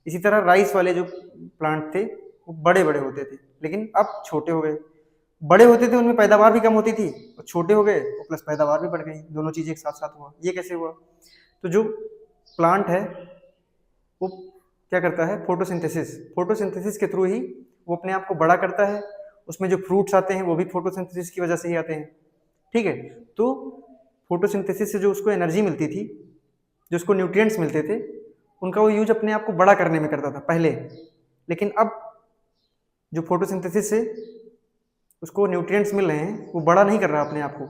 [SPEAKER 1] इसी तरह राइस वाले जो प्लांट थे वो बड़े बड़े होते थे, लेकिन अब छोटे हो गए। बड़े होते थे उनमें पैदावार भी कम होती थी, और छोटे हो गए और प्लस पैदावार भी बढ़ गई, दोनों चीज़ें एक साथ साथ हुआ। ये कैसे हुआ? तो जो प्लांट है वो क्या करता है, फोटोसिंथेसिस के थ्रू ही वो अपने आप को बड़ा करता है। उसमें जो फ्रूट्स आते हैं वो भी फोटोसिंथेसिस की वजह से ही आते हैं। ठीक है, तो फोटोसिंथेसिस से जो उसको एनर्जी मिलती थी, जो उसको न्यूट्रिएंट्स मिलते थे, उनका वो यूज अपने आप को बड़ा करने में करता था पहले। लेकिन अब जो फोटोसिंथेसिस से उसको न्यूट्रिएंट्स मिल रहे हैं, वो बड़ा नहीं कर रहा अपने आप को।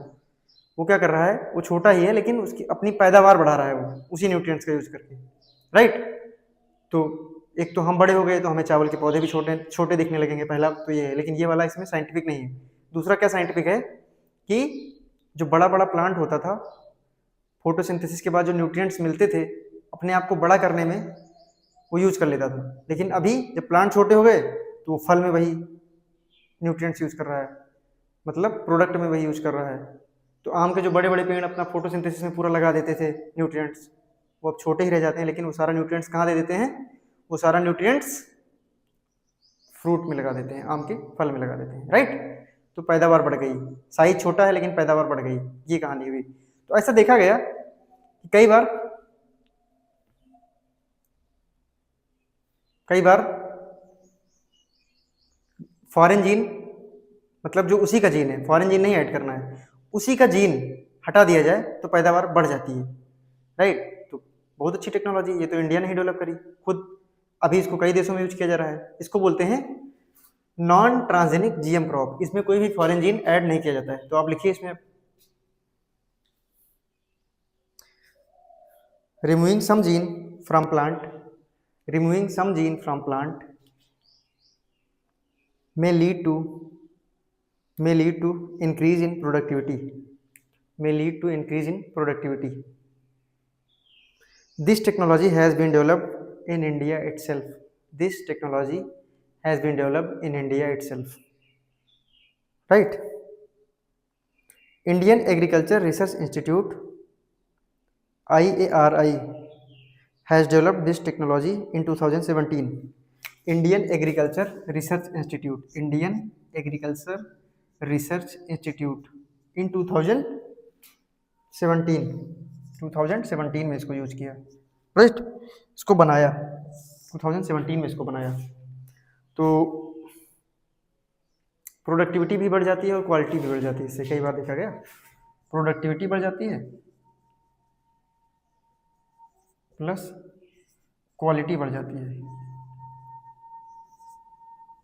[SPEAKER 1] वो क्या कर रहा है, वो छोटा ही है लेकिन उसकी अपनी पैदावार बढ़ा रहा है वो उसी न्यूट्रिएंट्स का यूज करके। राइट, तो एक तो हम बड़े हो गए तो हमें चावल के पौधे भी छोटे छोटे दिखने लगेंगे, पहला तो ये है। लेकिन ये वाला इसमें साइंटिफिक नहीं है। दूसरा क्या साइंटिफिक है कि जो बड़ा बड़ा प्लांट होता था, फोटोसिंथेसिस के बाद जो न्यूट्रिएंट्स मिलते थे अपने आप को बड़ा करने में वो यूज कर लेता था। लेकिन अभी जब प्लांट छोटे हो गए तो वो फल में वही न्यूट्रिएंट्स यूज कर रहा है, मतलब प्रोडक्ट में वही यूज कर रहा है। तो आम के जो बड़े बड़े पेड़ अपना फोटोसिंथेसिस में पूरा लगा देते थे न्यूट्रिएंट्स, वो अब छोटे ही रह जाते हैं। लेकिन वो सारा न्यूट्रिएंट्स कहाँ दे देते हैं, वो सारा न्यूट्रिएंट्स फ्रूट में लगा देते हैं, आम के फल में लगा देते हैं। राइट, तो पैदावार बढ़ गई, साइज छोटा है लेकिन पैदावार बढ़ गई, ये कहानी हुई। तो ऐसा देखा गया कि कई बार फॉरेन जीन, मतलब जो उसी का जीन है, फॉरेन जीन नहीं ऐड करना है, उसी का जीन हटा दिया जाए तो पैदावार बढ़ जाती है। राइट, तो बहुत अच्छी टेक्नोलॉजी, ये तो इंडिया ने ही डेवलप करी खुद। अभी इसको कई देशों में यूज किया जा रहा है। इसको बोलते हैं नॉन ट्रांसजेनिक जीएम क्रॉप। इसमें कोई भी फॉरेन जीन ऐड नहीं किया जाता है। तो आप लिखिए इसमें removing some gene from plant, removing some gene from plant may lead to increase in productivity, may lead to increase in productivity. This technology has been developed in India itself. This technology has been developed in India itself. Right? Indian Agriculture Research Institute IARI has developed this technology in 2017. Indian Agriculture Research Institute, Indian Agriculture Research Institute in 2017, 2017 में इसको use किया, right, इसको बनाया 2017 में इसको बनाया। तो productivity भी बढ़ जाती है और क्वालिटी भी बढ़ जाती है, इससे कई बार देखा गया, प्रोडक्टिविटी बढ़ जाती है प्लस क्वालिटी बढ़ जाती है,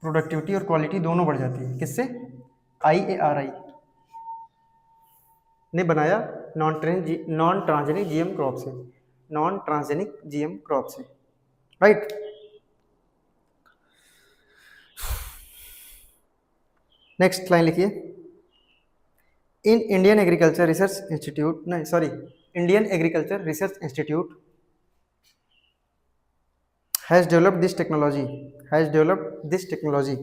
[SPEAKER 1] प्रोडक्टिविटी और क्वालिटी दोनों बढ़ जाती है। किससे? IARI ने बनाया नॉन ट्रांसजेनिक जीएम क्रॉप से, नॉन ट्रांसजेनिक जीएम क्रॉप से, राइट। नेक्स्ट लाइन लिखिए, in Indian agriculture research institute, नहीं sorry, Indian agriculture research institute has developed this technology, has developed this technology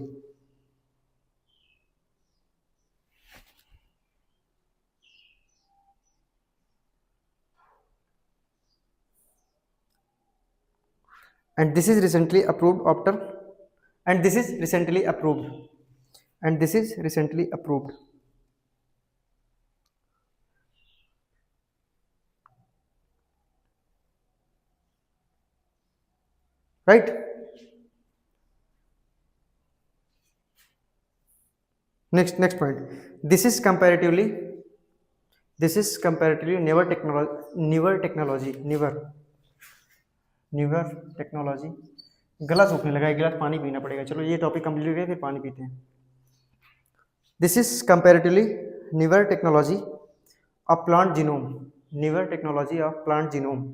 [SPEAKER 1] and this is recently approved after, and this is recently approved, and this is recently approved, right? Next point, this is comparatively newer technology, गला सूखने लगा, एक गिलास पानी पीना पड़ेगा। चलो ये टॉपिक कंप्लीट हो गया, फिर पानी पीते हैं। This is comparatively newer technology of plant genome, newer technology of plant genome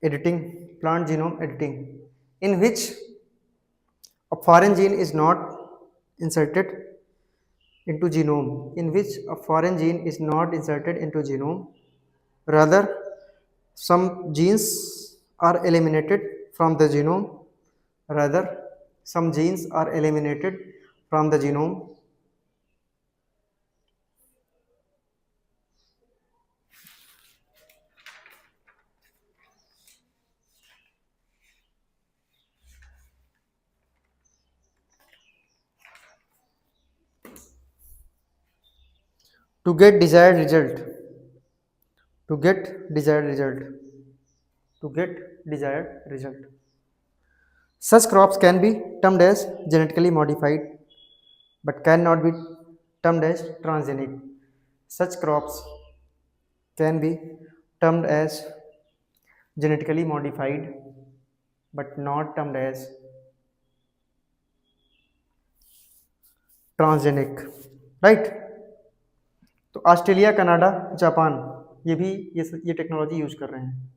[SPEAKER 1] editing, plant genome editing, in which a foreign gene is not inserted into genome, in which a foreign gene is not inserted into genome, rather some genes are eliminated from the genome, rather some genes are eliminated from the genome, to get desired result, to get desired result, to get desired result. Such crops can be termed as genetically modified but cannot be termed as transgenic. Such crops can be termed as genetically modified but not termed as transgenic, right? तो Australia, Canada, Japan ये भी ये technology use कर रहे हैं।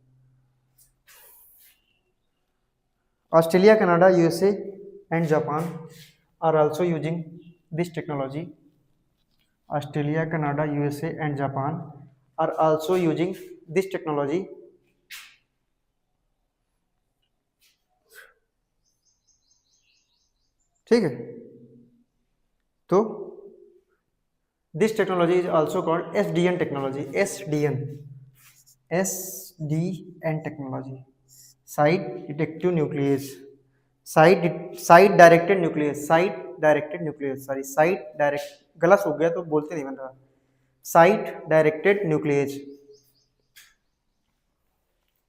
[SPEAKER 1] Australia, Canada, USA and Japan are also using this technology. Australia, Canada, USA and Japan are also using this technology. ठीक है, तो this technology is also called SDN technology, SDN technology, site detective nuclease, site directed nuclease, sorry, site direct, गला सूख गया तो बोलते नहीं बन रहा, site directed nuclease।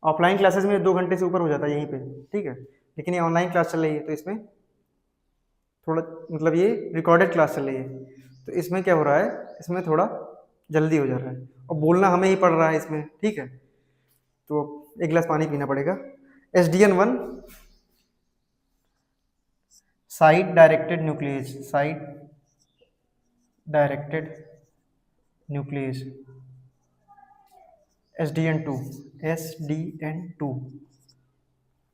[SPEAKER 1] Offline classes में 2 घंटे से ऊपर हो जाता है यहीं पे, ठीक है, लेकिन ये ऑनलाइन क्लास चल रही है तो इसमें थोड़ा मतलब ये रिकॉर्डेड क्लास चल रही है तो इसमें क्या हो रहा है, इसमें थोड़ा जल्दी हो जा रहा है और बोलना हमें ही पड़ रहा है इसमें, ठीक है। तो एक गिलास पानी पीना पड़ेगा। SDN1 site directed nucleus, site directed nucleus, SDN2, SDN2,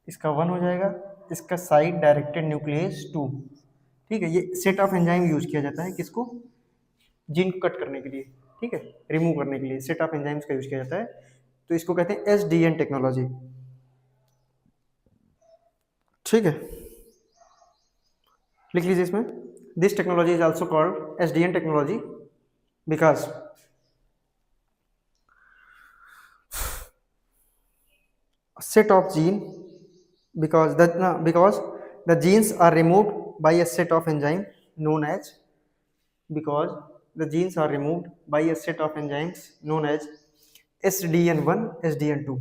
[SPEAKER 1] इसका 1 हो जाएगा, इसका साइड डायरेक्टेड न्यूक्लियस 2। ठीक है, ये सेट ऑफ एंजाइम यूज किया जाता है किसको, जीन को कट करने के लिए, ठीक है, रिमूव करने के लिए सेट ऑफ एंजाइम्स का यूज किया जाता है, तो इसको कहते हैं SDN टेक्नोलॉजी। ठीक है, लिख लीजिए इसमें, this technology is also called SDN technology because set of gene because the genes are removed by a set of enzyme known as because the genes are removed by a set of enzymes known as SDN1, SDN2,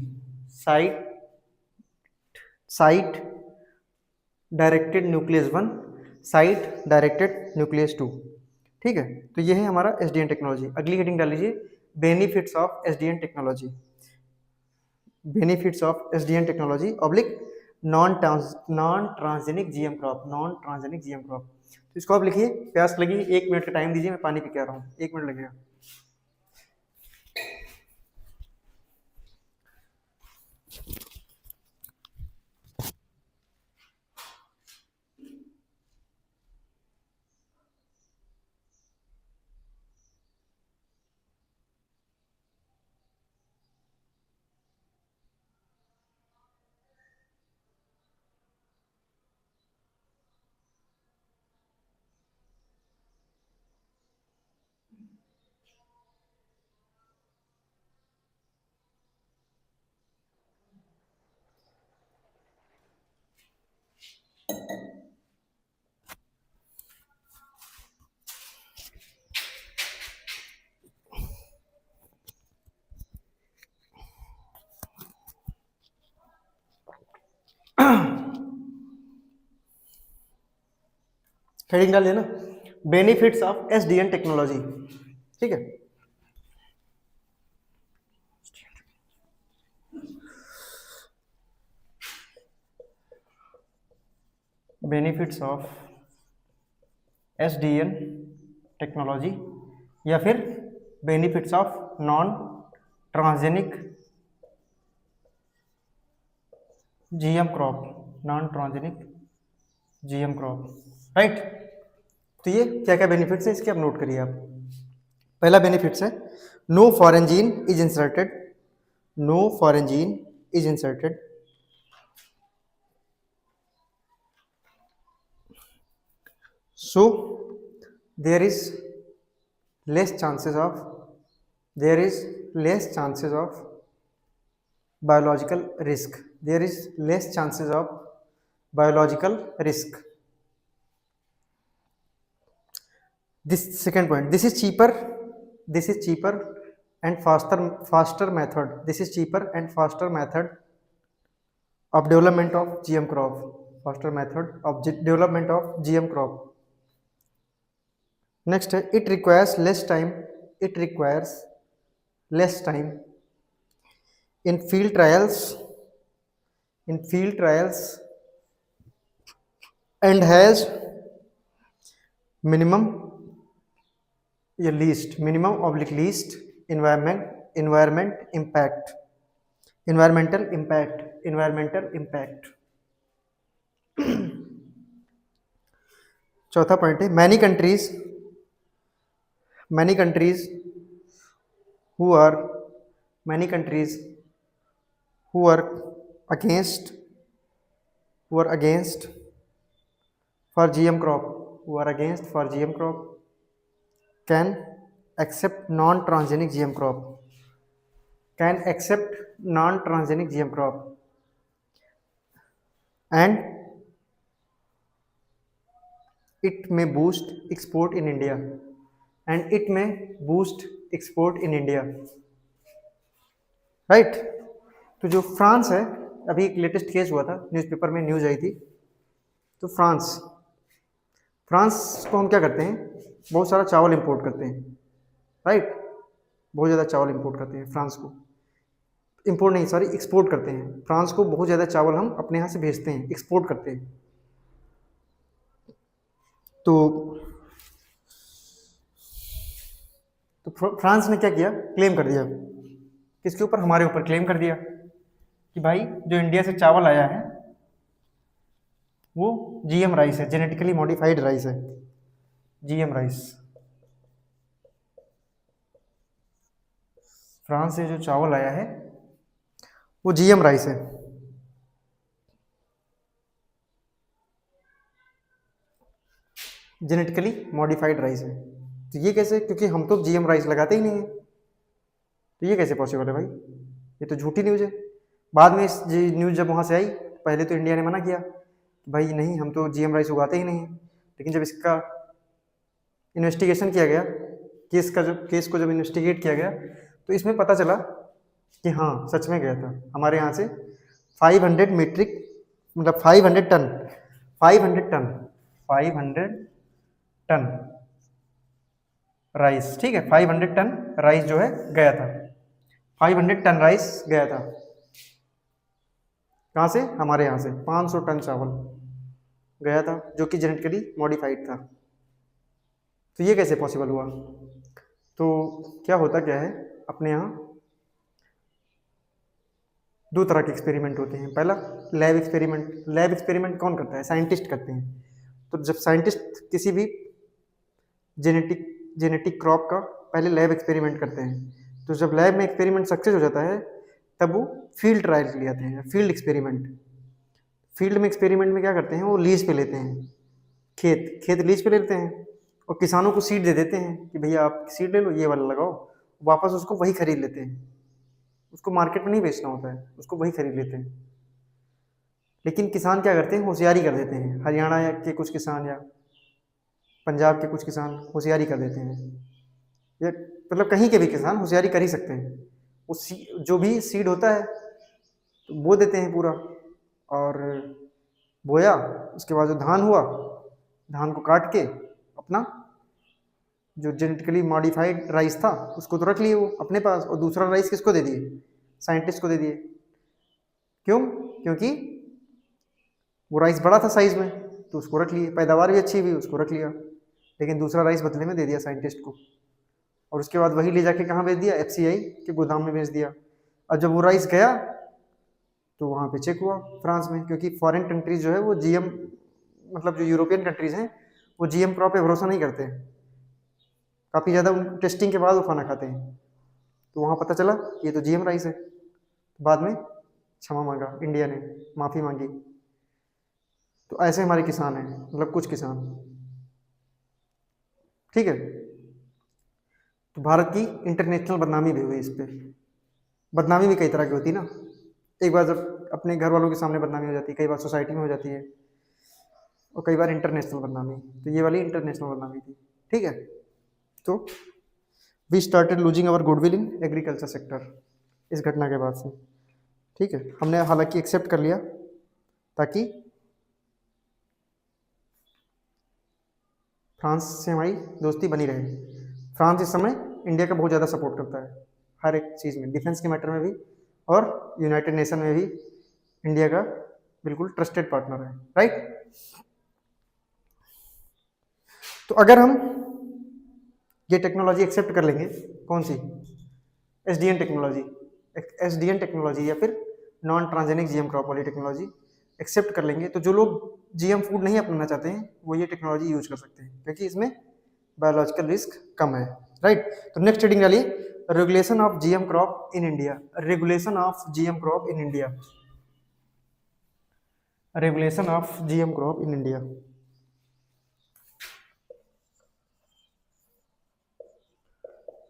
[SPEAKER 1] site directed nucleus 1, site directed nucleus 2। ठीक है, तो ये है हमारा SDN technology. अगली heading डाल लीजिए, benefits of SDN technology, benefits of SDN technology oblique non transgenic GM crop, non transgenic GM crop. तो इसको आप लिखिए, प्यास लगी, 1 मिनट का टाइम दीजिए, मैं पानी पी के आ रहा हूँ, 1 मिनट लगेगा। हेडिंग डालिए ना, बेनिफिट्स ऑफ SDN टेक्नोलॉजी। ठीक है, बेनिफिट्स ऑफ SDN टेक्नोलॉजी या फिर benefits of non transgenic GM crop, non transgenic GM crop. Right, तो ये क्या क्या बेनिफिट्स है इसके आप नोट करिए आप। पहला बेनिफिट्स है, no foreign gene is inserted, no foreign gene is inserted, so there is less chances of biological risk, there is less chances of biological risk. This second point, this is cheaper and faster method, this is cheaper and faster method of development of GM crop, faster method of development of GM crop. Next है, it requires less time in field trials and has minimum least environmental impact। चौथा point है, many countries who are against for GM crop can accept non-transgenic GM crop and it may boost export in India, right. तो जो France है, अभी एक latest case हुआ था, newspaper में न्यूज़ आई थी, तो फ्रांस को हम क्या करते हैं, बहुत सारा चावल इंपोर्ट करते हैं, राइट, बहुत ज़्यादा चावल इंपोर्ट करते हैं फ्रांस को, एक्सपोर्ट करते हैं फ्रांस को, बहुत ज़्यादा चावल हम अपने यहाँ से भेजते हैं, एक्सपोर्ट करते हैं। तो फ्रांस ने क्या किया, क्लेम कर दिया किसके ऊपर? हमारे ऊपर क्लेम कर दिया कि भाई जो इंडिया से चावल आया है वो जीएम राइस है, जेनेटिकली मॉडिफाइड राइस है, जीएम राइस। फ्रांस से जो चावल आया है वो जीएम राइस है। जेनेटिकली मॉडिफाइड राइस है। तो ये कैसे? क्योंकि हम तो जीएम राइस लगाते ही नहीं है, तो ये कैसे पॉसिबल है भाई? ये तो झूठी न्यूज़ है। बाद में इस न्यूज़ जब वहाँ से आई, पहले तो इंडिया ने मना किया कि भाई नहीं, हम तो जीएम राइस उगाते ही नहीं हैं। लेकिन जब इसका इन्वेस्टिगेशन किया गया, केस को जब इन्वेस्टिगेट किया गया, तो इसमें पता चला कि हाँ सच में गया था। हमारे यहाँ से 500 मीट्रिक, मतलब 500 टन 500 टन 500 टन राइस, ठीक है, 500 टन राइस जो है गया था। 500 टन राइस गया था। कहाँ से? हमारे यहाँ से 500 टन चावल गया था जो कि जेनेटिकली मॉडिफाइड था। तो ये कैसे पॉसिबल हुआ? तो क्या होता क्या है, अपने यहाँ दो तरह के एक्सपेरिमेंट होते हैं। पहला लैब एक्सपेरिमेंट। लैब एक्सपेरिमेंट कौन करता है? साइंटिस्ट करते हैं। तो जब साइंटिस्ट किसी भी जेनेटिक क्रॉप का पहले लैब एक्सपेरिमेंट करते हैं, तो जब लैब में एक्सपेरिमेंट सक्सेस हो जाता है तब वो फील्ड ट्रायल के लिए आते हैं, फील्ड एक्सपेरिमेंट। फील्ड में एक्सपेरिमेंट में क्या करते हैं, वो लीज पे लेते हैं, खेत लीज पे लेते हैं और किसानों को सीड दे देते हैं कि भैया आप सीड ले लो, ये वाला लगाओ। वापस उसको वही खरीद लेते हैं, उसको मार्केट में नहीं बेचना होता है, उसको वही खरीद लेते हैं। लेकिन किसान क्या करते हैं, होशियारी कर देते हैं। हरियाणा के कुछ किसान या पंजाब के कुछ किसान होशियारी कर देते हैं, या मतलब कहीं के भी किसान होशियारी कर ही सकते हैं। उस जो भी सीड होता है तो बो देते हैं पूरा, और बोया, उसके बाद जो धान हुआ, धान को काट के अपना जो जेनेटिकली मॉडिफाइड राइस था उसको तो रख लिए वो अपने पास, और दूसरा राइस किसको दे दिए? साइंटिस्ट को दे दिए। क्यों? क्योंकि वो राइस बड़ा था साइज में, तो उसको रख लिए। पैदावार भी अच्छी हुई, उसको रख लिया। लेकिन दूसरा राइस बदले में दे दिया साइंटिस्ट को, और उसके बाद वही ले जाके कहाँ बेच दिया? एफसीआई के गोदाम में बेच दिया। और जब वो राइस गया तो वहाँ पे चेक हुआ फ्रांस में, क्योंकि फॉरेन कंट्रीज जो है वो जीएम, मतलब जो यूरोपियन कंट्रीज हैं वो जीएम क्रॉप पे भरोसा नहीं करते हैं, काफ़ी ज़्यादा टेस्टिंग के बाद वो खाना खाते हैं। तो वहाँ पता चला ये तो जीएम राइस है। बाद में क्षमा मांगा इंडिया ने, माफ़ी मांगी। तो ऐसे हमारे किसान हैं, मतलब कुछ किसान, ठीक है। तो भारत की इंटरनेशनल बदनामी भी हुई इस पर। बदनामी भी कई तरह की होती है ना, एक बार जब अपने घर वालों के सामने बदनामी हो जाती है, कई बार सोसाइटी में हो जाती है, और कई बार इंटरनेशनल बदनामी। तो ये वाली इंटरनेशनल बदनामी थी, ठीक है। तो we started losing our goodwill in agriculture sector, इस घटना के बाद से, ठीक है। हमने हालांकि एक्सेप्ट कर लिया ताकि फ्रांस से हमारी दोस्ती बनी रहे। फ्रांस इस समय इंडिया का बहुत ज़्यादा सपोर्ट करता है हर एक चीज़ में, डिफेंस के मैटर में भी, और यूनाइटेड नेशन में भी इंडिया का बिल्कुल ट्रस्टेड पार्टनर है, राइट। तो अगर हम ये टेक्नोलॉजी एक्सेप्ट कर लेंगे, कौन सी? एसडीएन टेक्नोलॉजी, एसडीएन टेक्नोलॉजी या फिर नॉन ट्रांसजेनिक जीएम क्रॉप वाली टेक्नोलॉजी एक्सेप्ट कर लेंगे, तो जो लोग जीएम फूड नहीं अपनाना चाहते हैं वो ये टेक्नोलॉजी यूज कर सकते हैं, क्योंकि इसमें बायोलॉजिकल रिस्क कम है, राइट। तो नेक्स्ट हेडिंग डालिए, regulation of GM crop in India. Regulation of GM crop in India, regulation of GM crop in India.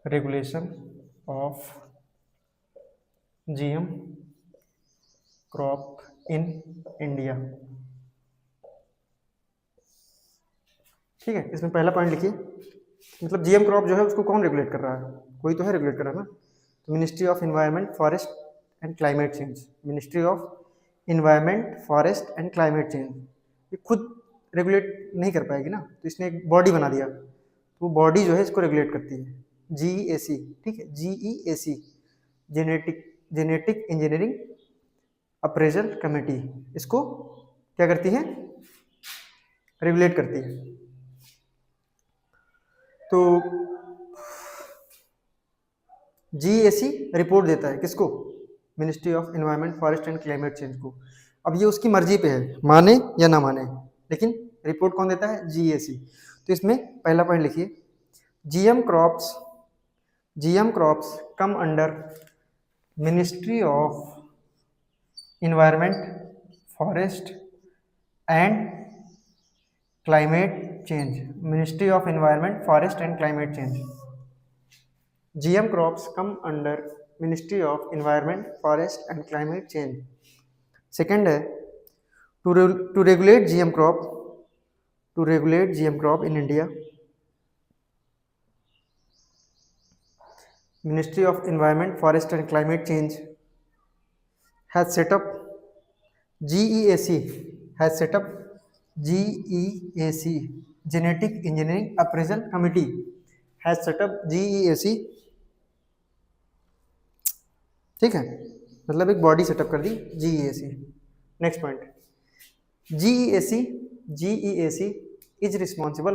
[SPEAKER 1] Regulation of GM crop in India, ठीक है। इसमें पहला पॉइंट लिखिए, मतलब जीएम क्रॉप जो है उसको कौन रेगुलेट कर रहा है? कोई तो है रेगुलेट कर रहा है ना। तो ministry of environment, forest and climate change, ministry of environment, forest and climate change, ये खुद रेगुलेट नहीं कर पाएगी ना, तो इसने एक बॉडी बना दिया, तो वो बॉडी जो है इसको रेगुलेट करती है, जीईएसी, ठीक है, GEAC, genetic engineering appraisal committee, इसको क्या करती है? रेगुलेट करती है। तो GEAC रिपोर्ट देता है किसको? Ministry of environment forest and climate change को। अब ये उसकी मर्जी पे है, माने या ना माने, लेकिन रिपोर्ट कौन देता है? GEAC। तो इसमें पहला पॉइंट लिखिए, GM crops come under ministry of environment forest and climate change. Ministry of environment forest and climate change. GM crops come under Ministry of Environment, Forest and Climate Change. Second है to regulate GM crop in India, Ministry of Environment, Forest and Climate Change has set up GEAC Genetic Engineering Appraisal Committee has set up GEAC, ठीक है, मतलब एक body setup कर दी GEAC। Next point, GEAC is responsible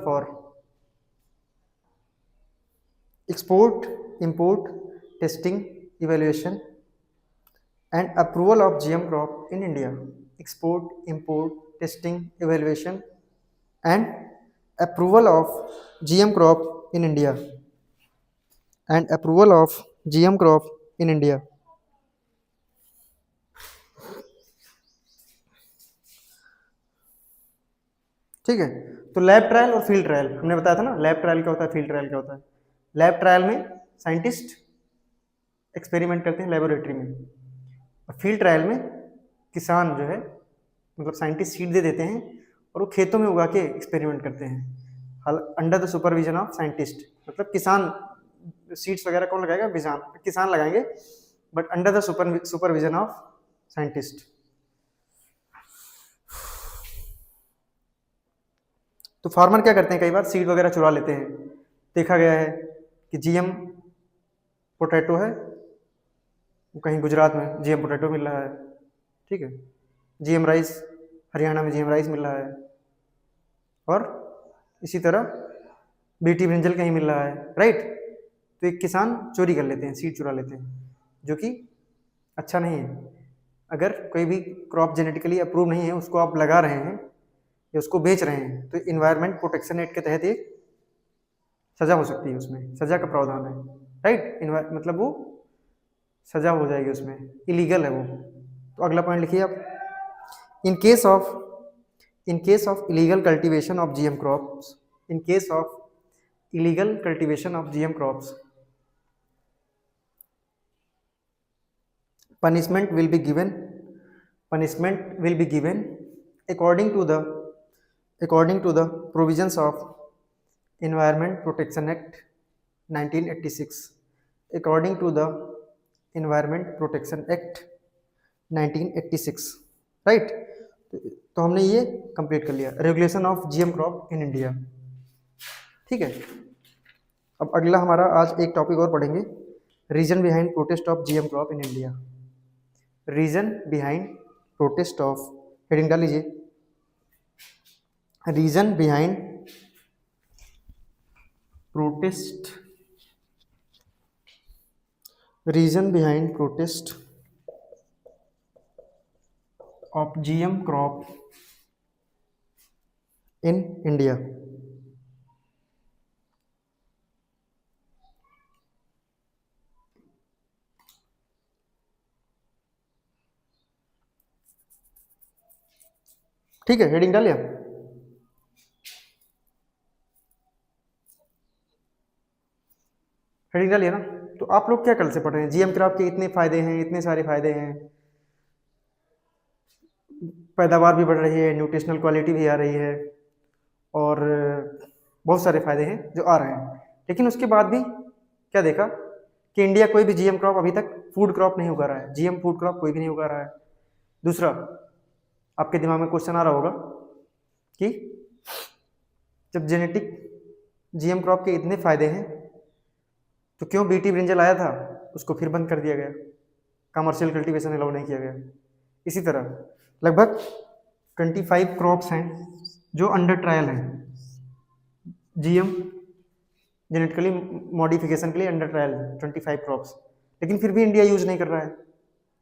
[SPEAKER 1] for export, import, testing, evaluation and approval of GM crop in India. Export, import, testing, evaluation and approval of GM crop in India ठीक है। तो lab trial और field trial हमने बताया था ना, lab trial क्या होता है, फील्ड ट्रायल क्या होता है। लैब ट्रायल में साइंटिस्ट एक्सपेरिमेंट करते हैं लेबोरेटरी में, और फील्ड ट्रायल में किसान जो है, मतलब साइंटिस्ट सीड दे देते हैं और वो खेतों में उगा के एक्सपेरिमेंट करते हैं under the supervision of scientist. मतलब किसान सीड्स वगैरह कौन लगाएगा? किसान लगाएंगे, but under the supervision of scientist. तो फार्मर क्या करते हैं, कई बार सीड वगैरह चुरा लेते हैं। देखा गया है कि GM पोटैटो है, वो कहीं गुजरात में GM पोटैटो मिल रहा है, ठीक है। GM राइस, हरियाणा में GM राइस मिल रहा है, और इसी तरह BT ब्रिंजल कहीं मिल रहा है, राइट। तो एक किसान चोरी कर लेते हैं, सीड चुरा लेते हैं, जो कि अच्छा नहीं है। अगर कोई भी क्रॉप जेनेटिकली अप्रूव नहीं है, उसको आप लगा रहे हैं या उसको बेच रहे हैं, तो इन्वायरमेंट प्रोटेक्शन एक्ट के तहत एक सजा हो सकती है, उसमें सजा का प्रावधान है, राइट। मतलब वो सजा हो जाएगी, उसमें इलीगल है वो। तो अगला पॉइंट लिखिए आप, in case of illegal cultivation of GM crops, in case of illegal cultivation of GM crops, punishment will be given according to the provisions of Environment Protection Act 1986, according to the Environment Protection Act 1986, right. तो हमने ये complete कर लिया, regulation of GM crop in India, ठीक है। अब अगला हमारा आज एक टॉपिक और पढ़ेंगे, reason behind protest of GM crop in India. Reason behind protest of, heading डाल लीजिए, reason behind protest of GM crop in India. ठीक है, हेडिंग डालिए। हेडिंग डालिए ना। तो आप लोग क्या कल से पढ़ रहे हैं, GM क्रॉप के इतने फायदे हैं, इतने सारे फायदे हैं, पैदावार भी बढ़ रही है, न्यूट्रिशनल क्वालिटी भी आ रही है, और बहुत सारे फायदे हैं जो आ रहे हैं। लेकिन उसके बाद भी क्या देखा कि इंडिया कोई भी GM क्रॉप अभी तक फूड क्रॉप नहीं उगा रहा है, GM फूड क्रॉप कोई भी नहीं उगा रहा है। दूसरा, आपके दिमाग में क्वेश्चन आ रहा होगा कि जब जेनेटिक GM क्रॉप के इतने फायदे हैं, तो क्यों BT ब्रिंजल आया था, उसको फिर बंद कर दिया गया, कमर्शियल कल्टीवेशन अलाउ नहीं किया गया। इसी तरह लगभग 25 क्रॉप्स हैं जो अंडर ट्रायल हैं, GM जेनेटिकली मॉडिफिकेशन के लिए अंडर ट्रायल 25 क्रॉप्स, लेकिन फिर भी इंडिया यूज नहीं कर रहा है।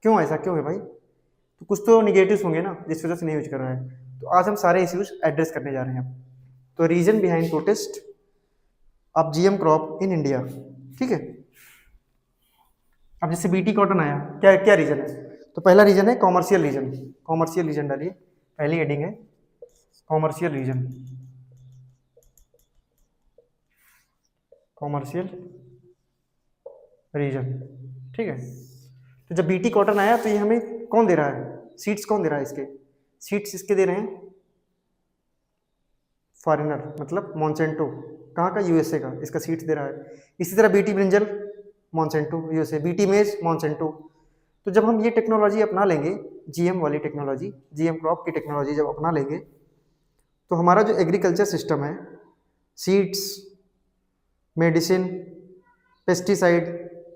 [SPEAKER 1] क्यों, ऐसा क्यों है भाई? तो कुछ तो निगेटिव्स होंगे ना जिस वजह से नहीं यूज कर रहा है। तो आज हम सारे इश्यूज एड्रेस करने जा रहे हैं। तो reason behind protest of GM crop in India, ठीक है। अब जैसे बीटी कॉटन आया, क्या क्या रीजन है? तो पहला रीजन है कॉमर्शियल रीजन। कॉमर्शियल रीजन डालिए, पहली हेडिंग है कॉमर्शियल रीजन। कॉमर्शियल रीजन, ठीक है। तो जब बीटी कॉटन आया तो ये हमें कौन दे रहा है? सीड्स कौन दे रहा है इसके? सीड्स इसके दे रहे हैं फॉरेनर, मतलब मॉन्सेंटो। कहाँ का? यूएसए का, इसका सीड्स दे रहा है। इसी तरह BT brinjal Monsanto USA, BT मेज मॉन्सेंटो। तो जब हम ये टेक्नोलॉजी अपना लेंगे, जीएम वाली टेक्नोलॉजी, जीएम क्रॉप की टेक्नोलॉजी जब अपना लेंगे, तो हमारा जो एग्रीकल्चर सिस्टम है, सीड्स, मेडिसिन, पेस्टिसाइड,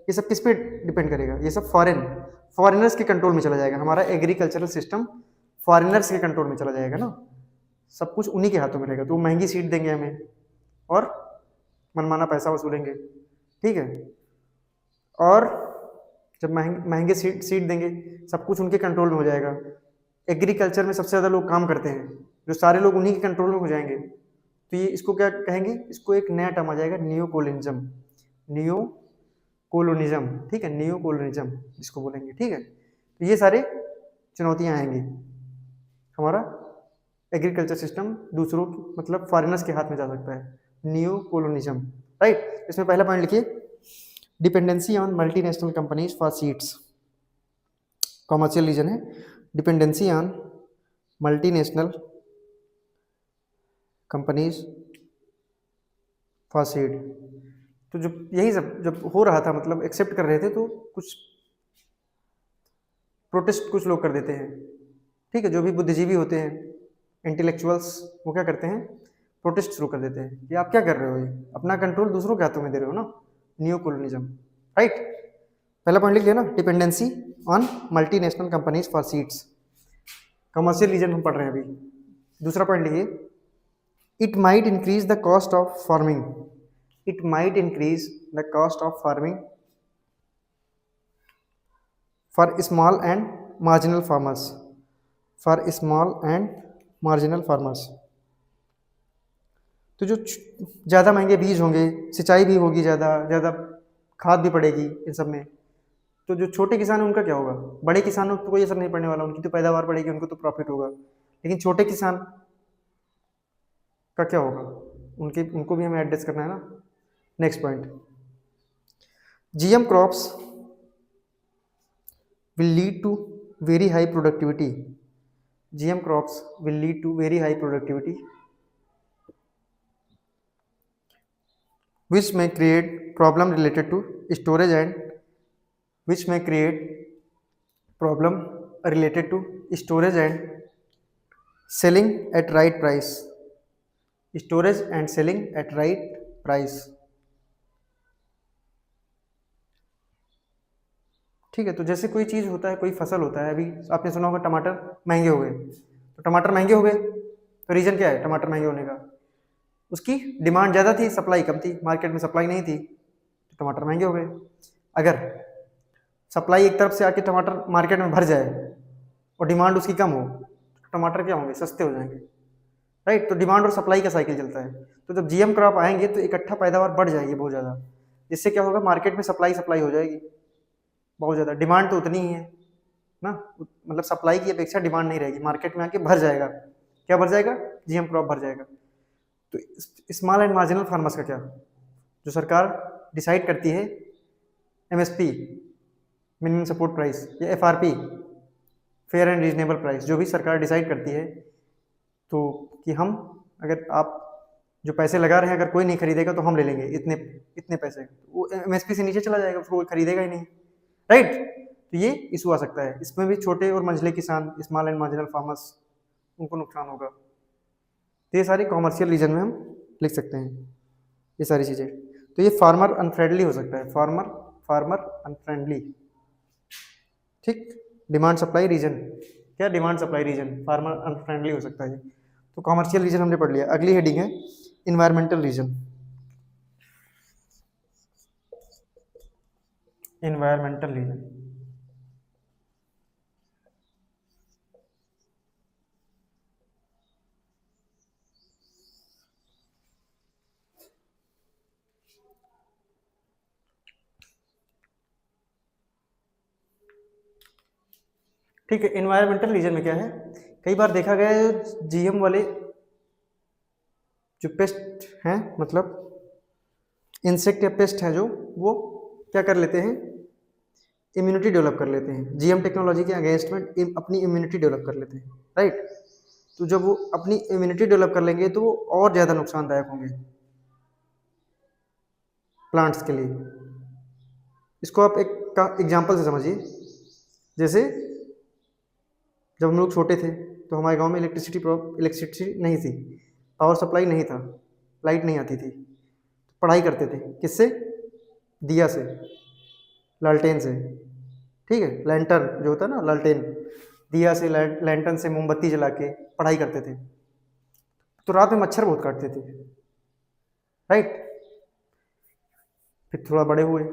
[SPEAKER 1] ये सब किस पे डिपेंड करेगा? ये सब फॉरेनर्स के कंट्रोल में चला जाएगा। हमारा एग्रीकल्चरल सिस्टम फॉरेनर्स के कंट्रोल में चला जाएगा ना, सब कुछ उन्हीं के हाथों में रहेगा। तो वो महंगी सीड देंगे हमें और मनमाना पैसा वसूलेंगे, ठीक है। और जब महंगे सीड देंगे, सब कुछ उनके कंट्रोल में हो जाएगा। एग्रीकल्चर में सबसे ज़्यादा लोग काम करते हैं, जो सारे लोग उन्हीं के कंट्रोल में हो जाएंगे। तो ये इसको क्या कहेंगे? इसको एक नया टर्म आ जाएगा, नियो कोलोनिज्म। नियो कोलोनिज्म, ठीक है, नियो कोलोनिज्म इसको बोलेंगे, ठीक है। तो ये सारे चुनौतियां आएंगी। हमारा एग्रीकल्चर सिस्टम दूसरों मतलब फॉरेनर्स के हाथ में जा सकता है, नियो कोलोनिज्म, राइट। इसमें पहला पॉइंट लिखिए, dependency on multinational companies for seeds. Commercial reason है, dependency on multinational companies for seed. तो जब यही सब जब हो रहा था, मतलब एक्सेप्ट कर रहे थे, तो कुछ प्रोटेस्ट कुछ लोग कर देते हैं, ठीक है। जो भी बुद्धिजीवी होते हैं, इंटेलेक्चुअल्स, वो क्या करते हैं? प्रोटेस्ट शुरू कर देते हैं कि आप क्या कर रहे हो, ये अपना कंट्रोल दूसरों के हाथों में दे रहे हो ना, नियो कोलोनिज्म, राइट। पहला पॉइंट लिख लिया ना, dependency on multinational companies for seeds. Commercial reason हम पढ़ रहे हैं अभी। दूसरा पॉइंट लिखिए, it might increase the cost of farming. It might increase the cost of farming for small and marginal farmers. For small and marginal farmers. तो जो ज़्यादा महंगे बीज होंगे, सिंचाई भी होगी, ज़्यादा खाद भी पड़ेगी इन सब में, तो जो छोटे किसान हैं उनका क्या होगा? बड़े किसानों को कोई असर नहीं पड़ने वाला, उनकी तो पैदावार बढ़ेगी, उनको तो प्रॉफिट होगा। लेकिन छोटे किसान का क्या होगा? उनको भी हमें एड्रेस करना है ना। Next point, GM crops will lead to very high productivity. GM crops will lead to very high productivity, which may create problem related to storage and selling at right price. Storage and selling at right price. ठीक है। तो जैसे कोई चीज़ होता है, कोई फसल होता है, अभी आपने सुना होगा टमाटर महंगे हो गए। तो टमाटर महंगे हो गए तो रीज़न क्या है टमाटर महंगे होने का? उसकी डिमांड ज़्यादा थी, सप्लाई कम थी, मार्केट में सप्लाई नहीं थी, तो टमाटर महंगे हो गए। अगर सप्लाई एक तरफ से आके टमाटर मार्केट में भर जाए और डिमांड उसकी कम हो, तो टमाटर क्या होंगे? सस्ते हो जाएंगे, राइट। तो डिमांड और सप्लाई का साइकिल चलता है। तो जब GM क्रॉप आएंगे तो इकट्ठा पैदावार बढ़ जाएगी बहुत ज़्यादा, जिससे क्या होगा? मार्केट में सप्लाई हो जाएगी बहुत ज़्यादा। डिमांड तो उतनी ही है ना, मतलब सप्लाई की अपेक्षा डिमांड नहीं रहेगी, मार्केट में आके भर जाएगा। क्या भर जाएगा? GM क्रॉप भर जाएगा। तो स्मॉल एंड मार्जिनल फार्मर्स का क्या? जो सरकार डिसाइड करती है MSP, मिनिमम सपोर्ट प्राइस, या FRP, fair and reasonable price, जो भी सरकार डिसाइड करती है, तो कि हम अगर आप जो पैसे लगा रहे हैं, अगर कोई नहीं खरीदेगा तो हम ले लेंगे इतने पैसे, वो MSP से नीचे चला जाएगा, उसको कोई खरीदेगा ही नहीं, राइट। तो ये इशू आ सकता है। इसमें भी छोटे और मंझले किसान, स्मॉल एंड मार्जिनल फार्मर्स, उनको नुकसान होगा। तो ये सारी कॉमर्शियल रीजन में हम लिख सकते हैं ये सारी चीज़ें। तो ये फार्मर अनफ्रेंडली हो सकता है, फार्मर अनफ्रेंडली, ठीक। डिमांड सप्लाई रीजन, क्या demand supply reason, farmer unfriendly हो सकता है। तो कॉमर्शियल रीजन हमने पढ़ लिया। अगली हेडिंग है इन्वायरमेंटल रीजन। Environmental reason. ठीक है, इन्वायरमेंटल रीजन में क्या है, कई बार देखा गया है जीएम वाले जो पेस्ट हैं, मतलब इंसेक्ट या पेस्ट हैं जो, वो क्या कर लेते हैं, इम्यूनिटी डेवलप कर लेते हैं, जीएम टेक्नोलॉजी के अगेंस्ट में अपनी इम्यूनिटी डेवलप कर लेते हैं, राइट। तो जब वो अपनी इम्यूनिटी डेवलप कर लेंगे तो वो और ज़्यादा नुकसानदायक होंगे प्लांट्स के लिए। इसको आप एक एग्जांपल से समझिए, जैसे जब हम लोग छोटे थे तो हमारे गांव में इलेक्ट्रिसिटी नहीं थी, पावर सप्लाई नहीं था, लाइट नहीं आती थी, पढ़ाई करते थे किससे, दिया से, लालटेन से, ठीक है, लैंटर्न जो होता है ना, लालटेन, दिया से, लैंटर्न से मोमबत्ती जला के पढ़ाई करते थे। तो रात में मच्छर बहुत काटते थे, राइट। फिर थोड़ा बड़े हुए,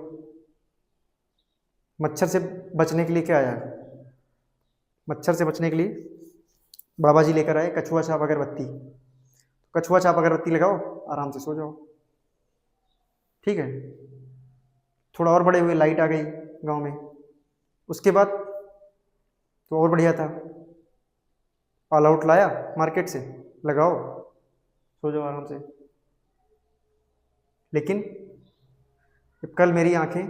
[SPEAKER 1] मच्छर से बचने के लिए क्या आया, मच्छर से बचने के लिए बाबा जी लेकर आए कछुआ छाप अगरबत्ती। कछुआ छाप अगरबत्ती लगाओ, आराम से सो जाओ, ठीक है। थोड़ा और बड़े हुए, लाइट आ गई गांव में, उसके बाद तो और बढ़िया था, ऑल आउट लाया मार्केट से, लगाओ, सो जाओ आराम से। लेकिन जब कल मेरी आंखें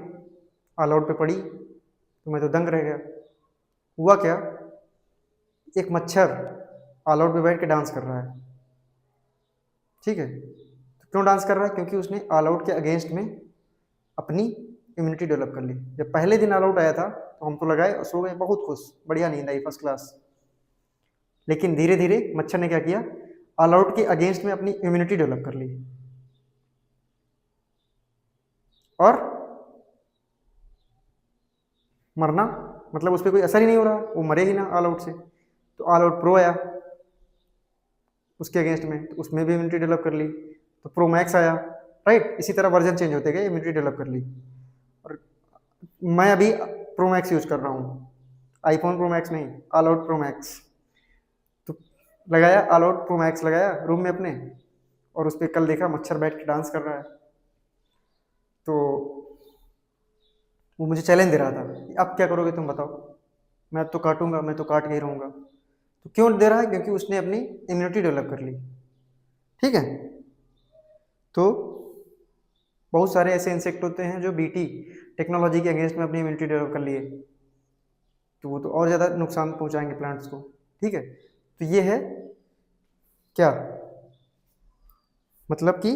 [SPEAKER 1] ऑल आउट पे पड़ी तो मैं तो दंग रह गया। हुआ क्या, एक मच्छर ऑल आउट पे बैठ के डांस कर रहा है, ठीक है। तो क्यों डांस कर रहा है, क्योंकि उसने ऑल आउट के अगेंस्ट में अपनी इम्यूनिटी डेवलप कर ली। जब पहले दिन ऑल आउट आया था तो हम तो लगाए और सो गए, बहुत खुश, बढ़िया नींद आई, फर्स्ट क्लास। लेकिन धीरे धीरे मच्छर ने क्या किया, ऑल आउट के अगेंस्ट में अपनी इम्यूनिटी डेवलप कर ली और मरना, मतलब उस पर कोई असर ही नहीं हो रहा, वो मरे ही ना ऑल आउट से। तो ऑल आउट प्रो आया उसके अगेंस्ट में, तो उसमें भी इम्यूनिटी डेवलप कर ली, तो प्रो मैक्स आया, राइट। इसी तरह वर्जन चेंज होते गए, इम्यूनिटी डेवलप कर ली। और मैं अभी प्रो मैक्स यूज कर रहा हूँ, आईफोन प्रो मैक्स नहीं, ऑल आउट प्रो मैक्स। तो लगाया ऑल आउट प्रो मैक्स, लगाया रूम में अपने, और उस पर कल देखा मच्छर बैठ के डांस कर रहा है। तो वो मुझे चैलेंज दे रहा था, अब क्या करोगे तुम बताओ, मैं तो काटूंगा, मैं तो काट के ही रहूंगा। तो क्यों दे रहा है, क्योंकि उसने अपनी इम्यूनिटी डेवलप कर ली, ठीक है। तो बहुत सारे ऐसे इंसेक्ट होते हैं जो बीटी टेक्नोलॉजी के अगेंस्ट में अपनी इम्यूनिटी डेवलप कर लिए, तो वो तो और ज़्यादा नुकसान पहुंचाएंगे प्लांट्स को, ठीक है। तो ये है क्या, मतलब कि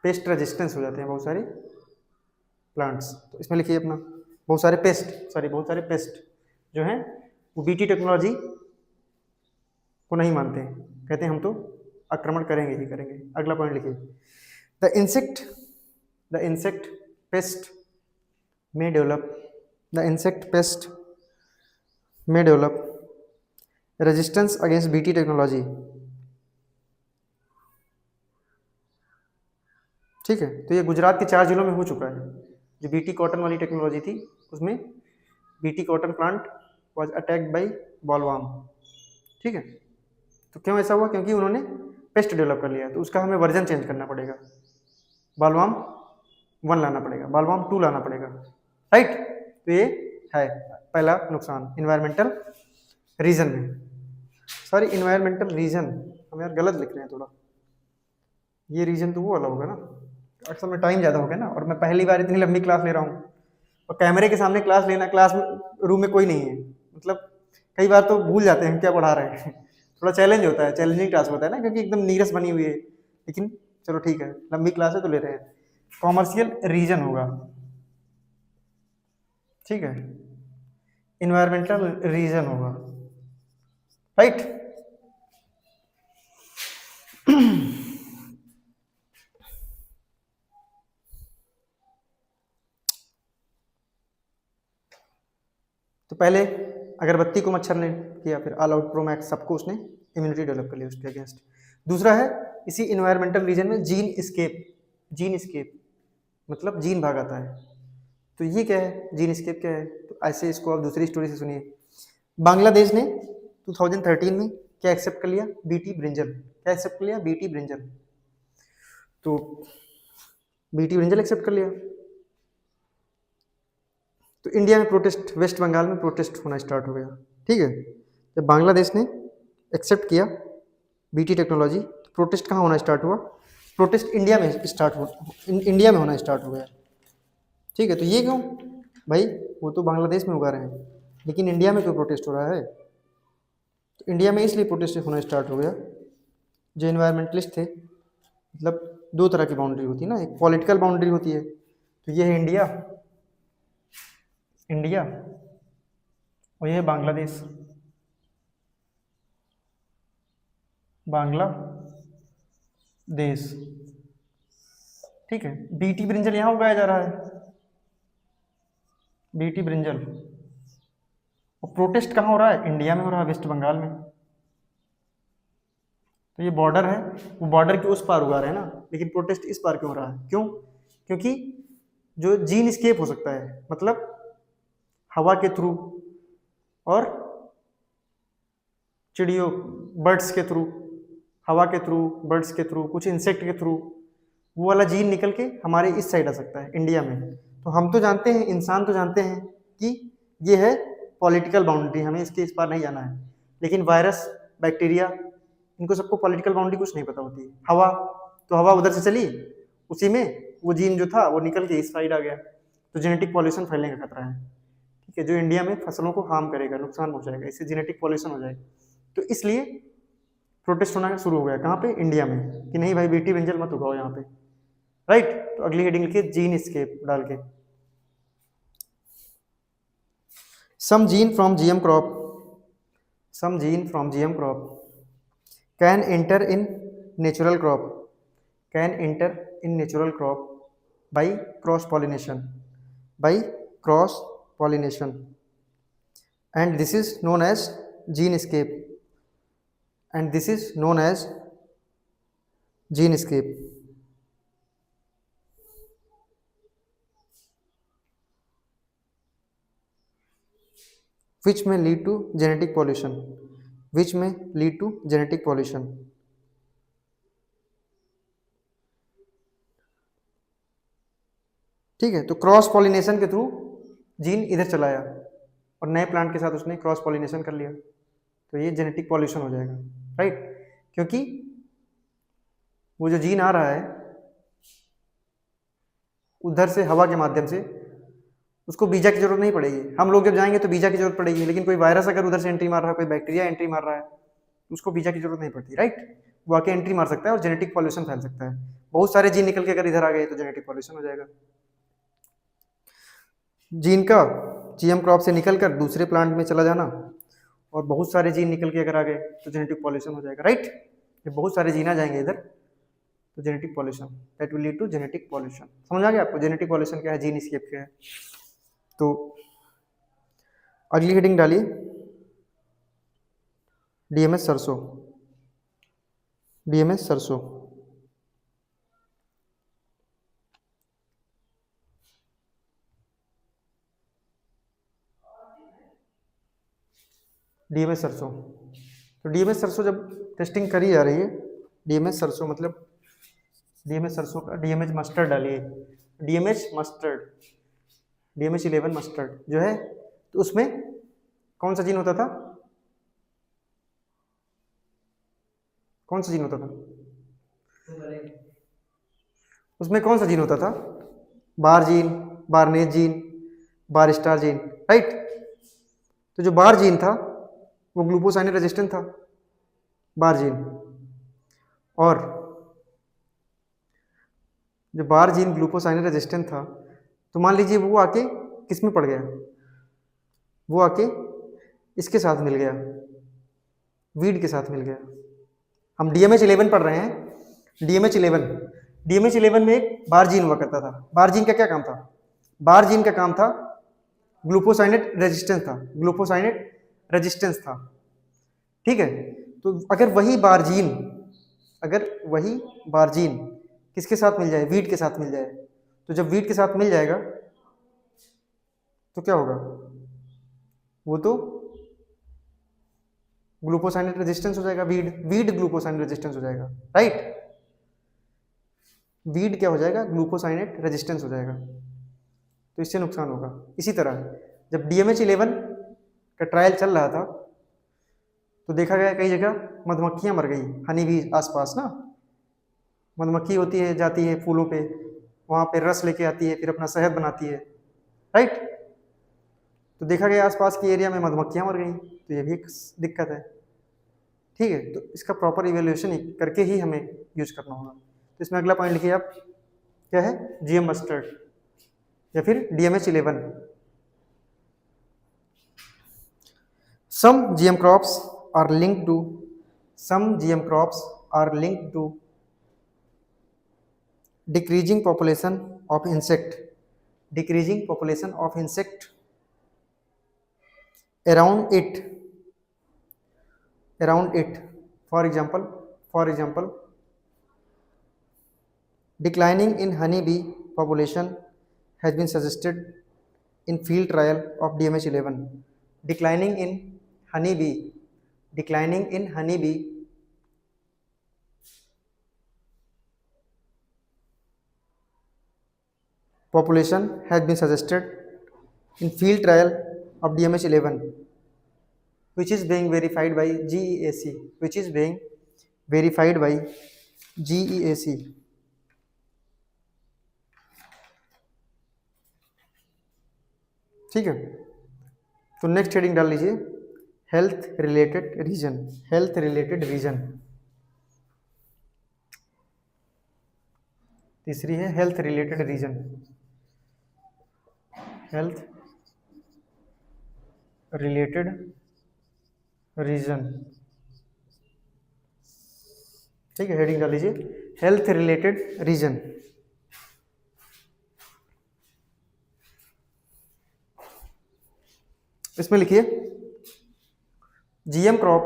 [SPEAKER 1] पेस्ट रेजिस्टेंस हो जाते हैं बहुत सारे प्लांट्स। तो इसमें लिखिए अपना, बहुत सारे पेस्ट जो हैं वो बीटी टेक्नोलॉजी को नहीं मानते हैं, कहते हैं हम तो आक्रमण करेंगे ही करेंगे। अगला पॉइंट लिखिए, the insect pest may develop resistance against BT technology, ठीक है। तो ये गुजरात के 4 जिलों में हो चुका है। जो बीटी कॉटन वाली टेक्नोलॉजी थी उसमें BT cotton plant was attacked by bollworm, ठीक है। तो क्यों ऐसा हुआ, क्योंकि उन्होंने पेस्ट डेवलप कर लिया, तो उसका हमें वर्जन चेंज करना पड़ेगा, बॉलवर्म 1 लाना पड़ेगा, बॉलवर्म 2 लाना पड़ेगा, राइट। तो ये है पहला नुकसान इन्वायरमेंटल रीजन में। सॉरी, इन्वायरमेंटल रीजन हम यार गलत लिख रहे हैं थोड़ा, ये रीजन तो वो वाला होगा ना, अक्सर में टाइम ज़्यादा हो गया ना, और मैं पहली बार इतनी लंबी क्लास ले रहा हूँ, और कैमरे के सामने क्लास लेना, क्लास में रूम में कोई नहीं है, मतलब कई बार तो भूल जाते हैं क्या पढ़ा रहे हैं। थोड़ा चैलेंज होता है, चैलेंजिंग टास्क होता है ना, क्योंकि एकदम नीरस बनी हुई है। लेकिन चलो ठीक है, लंबी क्लास है तो ले रहे हैं। कॉमर्शियल रीजन होगा, ठीक है, इन्वायरमेंटल रीजन होगा, राइट। तो पहले अगरबत्ती को मच्छर ने किया, फिर ऑल आउट प्रो मैक्स, सबको उसने इम्यूनिटी डेवलप कर ली उसके अगेंस्ट। दूसरा है इसी इन्वायरमेंटल रीजन में जीन स्केप मतलब जीन भाग आता है। तो ये क्या है, जीन स्केप क्या है? तो ऐसे इसको आप दूसरी स्टोरी से सुनिए। बांग्लादेश ने 2013 में क्या एक्सेप्ट कर लिया? BT brinjal. क्या एक्सेप्ट कर लिया? BT brinjal. तो बीटी ब्रिंजल एक्सेप्ट कर लिया, तो इंडिया में प्रोटेस्ट, वेस्ट बंगाल में प्रोटेस्ट होना स्टार्ट हो गया। ठीक है, जब बांग्लादेश ने एक्सेप्ट किया बीटी टेक्नोलॉजी, तो प्रोटेस्ट कहाँ होना स्टार्ट हुआ? प्रोटेस्ट इंडिया में स्टार्ट हो, इंडिया में होना स्टार्ट हो गया। ठीक है, तो ये क्यों भाई? वो तो बांग्लादेश में उगा रहे हैं, लेकिन इंडिया में क्यों प्रोटेस्ट हो रहा है? तो इंडिया में इसलिए प्रोटेस्ट होना स्टार्ट हो गया, जो इन्वायरमेंटलिस्ट थे, मतलब दो तरह की बाउंड्री होती है ना, एक पॉलिटिकल बाउंड्री होती है, तो ये है इंडिया, इंडिया, और ये है बांग्लादेश, बांग्लादेश। ठीक है, बीटी ब्रिंजल यहाँ उगाया जा रहा है, बीटी ब्रिंजल, और प्रोटेस्ट कहाँ हो रहा है? इंडिया में हो रहा है, वेस्ट बंगाल में। तो ये बॉर्डर है, वो बॉर्डर के उस पार उगा रहे हैं ना, लेकिन प्रोटेस्ट इस पार क्यों हो रहा है? क्यों? क्योंकि जो जीन स्केप हो सकता है, मतलब हवा के थ्रू और चिड़ियों, बर्ड्स के थ्रू, हवा के थ्रू, बर्ड्स के थ्रू, कुछ इंसेक्ट के थ्रू, वो वाला जीन निकल के हमारे इस साइड आ सकता है, इंडिया में। तो हम तो जानते हैं, इंसान तो जानते हैं कि ये है पॉलिटिकल बाउंड्री, हमें इसके इस पार नहीं जाना है, लेकिन वायरस, बैक्टीरिया, इनको सबको पॉलिटिकल बाउंड्री कुछ नहीं पता होती। हवा, तो हवा उधर से चली, उसी में वो जीन जो था वो निकल के इस साइड आ गया, तो जेनेटिक पॉल्यूशन फैलने का खतरा है। ठीक है, जो इंडिया में फसलों को हार्म करेगा, नुकसान पहुंचाएगा, इससे जेनेटिक पॉल्यूशन हो जाएगा। तो इसलिए प्रोटेस्ट होना शुरू हो गया, कहाँ पे? इंडिया में, कि नहीं भाई बीटी ब्रिंजल मत उगाओ यहाँ पे। राइट, तो अगली हेडिंग लिखिए जीन स्केप डाल के। Some gene from GM crop, some gene from GM crop can enter in natural crop, can enter in natural crop by cross pollination, by cross pollination, and this is known as gene escape, and this is known as gene escape, which may lead to genetic pollution, which may lead to genetic pollution. ठीक है, तो cross pollination के through gene इधर चलाया और नए plant के साथ उसने क्रॉस पॉलिनेशन कर लिया, तो ये जेनेटिक पॉल्यूशन हो जाएगा। राइट, क्योंकि वो जो जीन आ रहा है उधर से हवा के माध्यम से, उसको बीजा की जरूरत नहीं पड़ेगी। हम लोग जब जाएंगे तो बीजा की जरूरत पड़ेगी, लेकिन कोई वायरस अगर उधर से एंट्री मार रहा है, कोई बैक्टीरिया एंट्री मार रहा है, तो उसको बीजा की जरूरत नहीं पड़ती। राइट, वो आके एंट्री मार सकता है और जेनेटिक पॉल्यूशन फैल सकता है। बहुत सारे जीन निकल के अगर इधर आ गए तो जेनेटिक पॉल्यूशन हो जाएगा। जीन का जीएम क्रॉप से निकल कर दूसरे प्लांट में चला जाना, और बहुत सारे जीन निकल के अगर आ गए तो जेनेटिक पॉल्यूशन हो जाएगा। राइट, जब बहुत सारे जीन आ जाएंगे इधर तो genetic pollution, that will lead to genetic pollution. समझ आ गया आपको जेनेटिक पॉल्यूशन क्या है, जीन स्केप क्या है? तो अगली हेडिंग डालिए, डीएमएस सरसों, डीएमएस सरसों। डीएमएस सरसों, तो डीएमएस सरसों जब टेस्टिंग करी जा रही है, डीएमएस सरसों मतलब डीएमएस सरसों का डीएमएच मस्टर्ड डालिए, डीएमएच मस्टर्ड, डीएमएच 11 मस्टर्ड जो है, तो उसमें कौन सा जीन होता था? कौन सा जीन होता था उसमें? कौन सा जीन होता था? बार जीन, बारनेज जीन, बार स्टार जीन। राइट, तो जो बार जीन था वो ग्लूकोसाइनेट रेजिस्टेंट था, बार जीन, और जो बार जीन ग्लूकोसाइनेट रेजिस्टेंट था, तो मान लीजिए वो आके किस में पड़ गया? वो आके इसके साथ मिल गया, वीड के साथ मिल गया। हम डीएमएच 11 पढ़ रहे हैं, डीएमएच 11, डीएमएच 11 में एक बार जीन हुआ करता था। बार जीन का क्या काम था? बार जीन का काम था ग्लूकोसाइनेट रेजिस्टेंस था, ग्लूकोसाइनेट रेजिस्टेंस था। ठीक है, तो अगर वही बार जीन, अगर वही बार जीन किसके साथ मिल जाए? वीट के साथ मिल जाए, तो जब वीट के साथ मिल जाएगा तो क्या होगा, वो तो ग्लूकोसाइनेट रेजिस्टेंस हो जाएगा, वीड ग्लूकोसाइनेट रेजिस्टेंस हो जाएगा, राइट। वीड क्या हो जाएगा, ग्लूकोसाइनेट रेजिस्टेंस हो जाएगा, तो इससे नुकसान होगा। इसी तरह जब DMH11 का ट्रायल चल रहा था तो देखा गया कई जगह मधुमक्खियां मर गई, हनी भी आसपास ना, मधुमक्खी होती है, जाती है फूलों पे, वहां पे रस लेके आती है, फिर अपना शहद बनाती है, राइट। तो देखा गया आसपास के एरिया में मधुमक्खियां मर गई, तो ये भी एक दिक्कत है, ठीक है। तो इसका प्रॉपर इवेल्युएशन करके ही हमें यूज करना होगा। तो इसमें अगला पॉइंट लिखिए आप, क्या है, GM मस्टर्ड या फिर DMH11। Some GM crops are linked to decreasing population of insect around it. For example, declining in honeybee population has been suggested in field trial of DMH11. Declining in honeybee population has been suggested in field trial of DMH11, which is being verified by GEAC. ठीक है, तो next heading डाल लीजिए, health related reason. तीसरी है health related reason. ठीक है, heading डाल लीजिए, हेल्थ रिलेटेड रीजन। इसमें लिखिए GM crop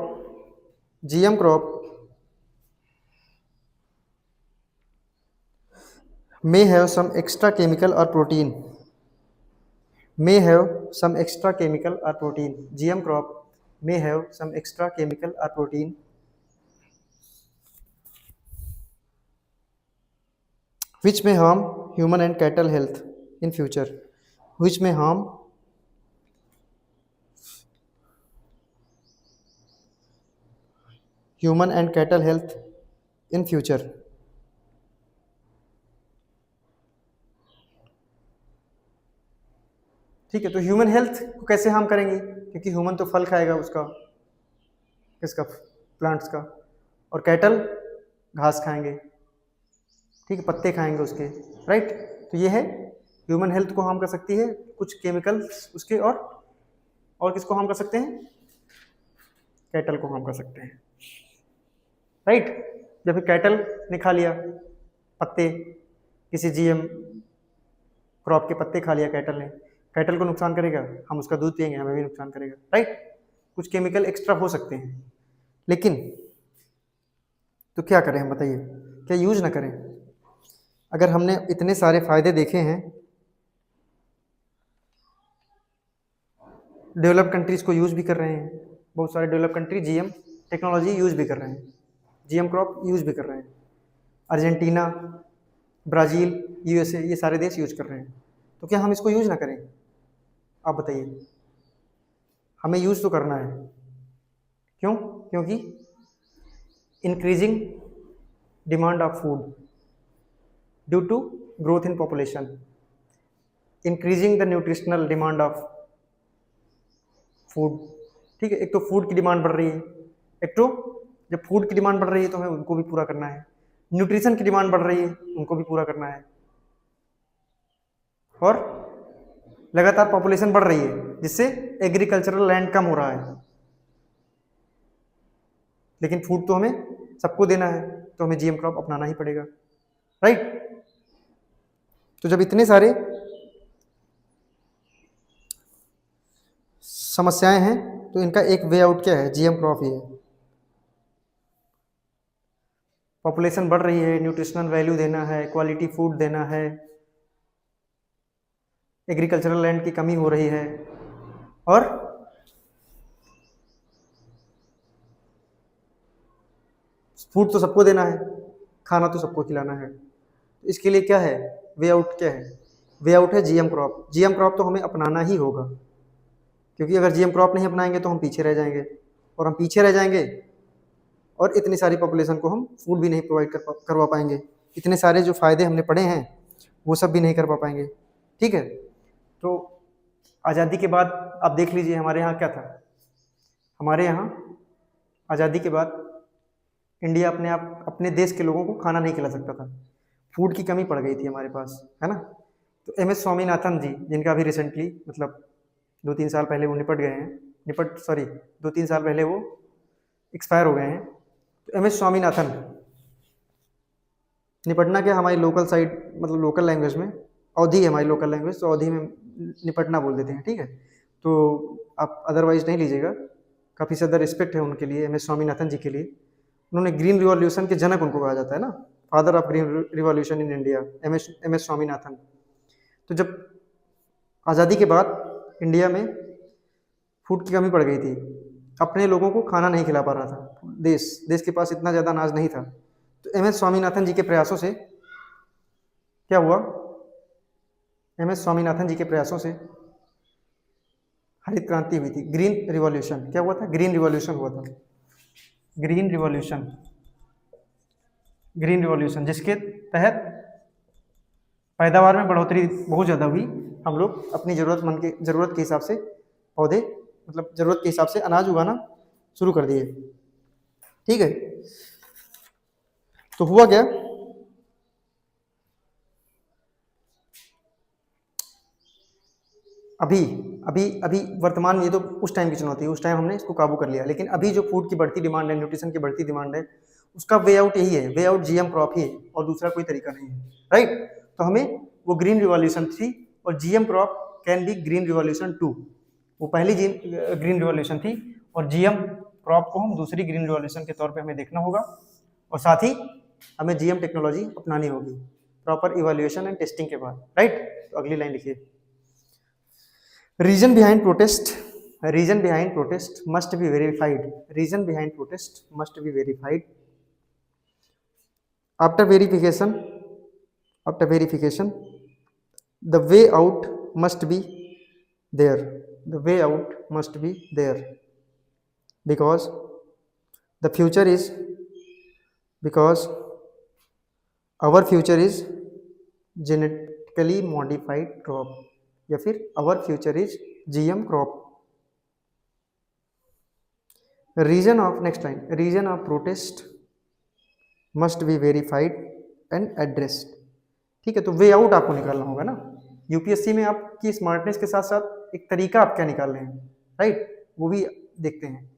[SPEAKER 1] may have some extra chemical or protein. GM crop may have some extra chemical or protein which may harm human and cattle health in future. ठीक है, तो human health को कैसे harm करेंगे, क्योंकि human तो फल खाएगा उसका, किसका, प्लांट्स का, और कैटल घास खाएंगे, ठीक है, पत्ते खाएंगे उसके, राइट। तो ये है ह्यूमन हेल्थ को हार्म कर सकती है कुछ केमिकल्स उसके, और किसको हार्म कर सकते हैं, कैटल को हार्म कर सकते हैं, राइट। जब कैटल ने खा लिया पत्ते, किसी GM क्रॉप के पत्ते खा लिया कैटल ने, कैटल को नुकसान करेगा, हम उसका दूध पिएंगे, हमें भी नुकसान करेगा, राइट। कुछ केमिकल एक्स्ट्रा हो सकते हैं, लेकिन तो क्या करें हम, बताइए, क्या यूज ना करें? अगर हमने इतने सारे फायदे देखे हैं, डेवलप कंट्रीज को यूज भी कर रहे हैं, बहुत सारे develop country GM technology use भी कर रहे हैं, GM क्रॉप यूज भी कर रहे हैं, अर्जेंटीना, ब्राज़ील, USA, ये सारे देश यूज कर रहे हैं, तो क्या हम इसको यूज ना करें? आप बताइए, हमें यूज तो करना है, क्यों? क्योंकि increasing demand of food due to growth in population, increasing the nutritional demand of food, ठीक है। एक तो फूड की डिमांड बढ़ रही है, एक तो जब फूड की डिमांड बढ़ रही है तो हमें उनको भी पूरा करना है, न्यूट्रिशन की डिमांड बढ़ रही है, उनको भी पूरा करना है, और लगातार पॉपुलेशन बढ़ रही है जिससे एग्रीकल्चरल लैंड कम हो रहा है, लेकिन फूड तो हमें सबको देना है, तो हमें GM क्रॉप अपनाना ही पड़ेगा, राइट। तो जब इतने सारे समस्याएं हैं तो इनका एक वे आउट क्या है, GM क्रॉप ही है। पॉपुलेशन बढ़ रही है, न्यूट्रिशनल वैल्यू देना है, क्वालिटी फूड देना है, एग्रीकल्चरल लैंड की कमी हो रही है, और फूड तो सबको देना है, खाना तो सबको खिलाना है। इसके लिए क्या है, वे आउट क्या है, वे आउट है जीएम क्रॉप। जीएम क्रॉप तो हमें अपनाना ही होगा, क्योंकि अगर जीएम क्रॉप नहीं अपनाएंगे तो हम पीछे रह जाएंगे, और हम पीछे रह जाएंगे और इतनी सारी पॉपुलेशन को हम फूड भी नहीं प्रोवाइड करवा पाएंगे। इतने सारे जो फायदे हमने पढ़े हैं वो सब भी नहीं कर पाएंगे। ठीक है, तो आज़ादी के बाद आप देख लीजिए हमारे यहाँ क्या था। हमारे यहाँ आज़ादी के बाद इंडिया अपने देश के लोगों को खाना नहीं खिला सकता था, फूड की कमी पड़ गई थी हमारे पास, है ना। तो एम.एस. स्वामीनाथन जी, जिनका अभी रिसेंटली मतलब 2-3 साल पहले वो दो तीन साल पहले वो एक्सपायर हो गए हैं। तो एम.एस. स्वामीनाथन, निपटना क्या, हमारी लोकल साइड मतलब लोकल लैंग्वेज में अवधी है, हमारी लोकल लैंग्वेज, तो अवधी में निपटना बोल देते हैं। ठीक है, तो आप अदरवाइज नहीं लीजिएगा, काफ़ी ज़्यादा रिस्पेक्ट है उनके लिए, एम.एस. स्वामीनाथन जी के लिए। उन्होंने ग्रीन रिवॉल्यूशन के जनक उनको कहा जाता है ना, father of green revolution in India, M S. Swaminathan. तो जब आज़ादी के बाद इंडिया में फूड की कमी पड़ गई थी, अपने लोगों को खाना नहीं खिला पा रहा था देश के पास इतना ज़्यादा अनाज नहीं था। तो एम.एस. स्वामीनाथन जी के प्रयासों से क्या हुआ, एम.एस. स्वामीनाथन जी के प्रयासों से हरित क्रांति हुई थी, ग्रीन रिवॉल्यूशन। क्या हुआ था, ग्रीन रिवॉल्यूशन हुआ था, ग्रीन रिवॉल्यूशन, जिसके तहत पैदावार में बढ़ोतरी बहुत ज़्यादा हुई। हम लोग अपनी ज़रूरत के हिसाब से पौधे मतलब ज़रूरत के हिसाब से अनाज उगाना शुरू कर दिए। ठीक है, तो हुआ क्या, अभी वर्तमान में, ये तो उस टाइम की चुनौती है, उस टाइम हमने इसको काबू कर लिया, लेकिन अभी जो फूड की बढ़ती डिमांड है, न्यूट्रिशन की बढ़ती डिमांड है, उसका वे आउट यही है, वे आउट जीएम क्रॉप ही है, और दूसरा कोई तरीका नहीं है। राइट, तो हमें वो ग्रीन रिवॉल्यूशन 3 और GM crop can be green revolution 2, वो पहली ग्रीन रिवॉल्यूशन थी, और जीएम क्रॉप को हम दूसरी ग्रीन रिवॉल्यूशन के तौर पे हमें देखना होगा, और साथ ही हमें जीएम टेक्नोलॉजी अपनानी होगी प्रॉपर इवैल्यूएशन एंड टेस्टिंग के बाद। राइट, तो अगली लाइन लिखिए, reason behind protest must be verified, reason behind protest must be verified. After verification the way out must be there, because our future is genetically modified crop, या फिर our future is GM crop। Reason of protest must be verified and addressed. ठीक है, तो way out आपको निकालना होगा ना, UPSC में आपकी स्मार्टनेस के साथ साथ एक तरीका आप क्या निकाल रहे हैं, राइट, वो भी देखते हैं।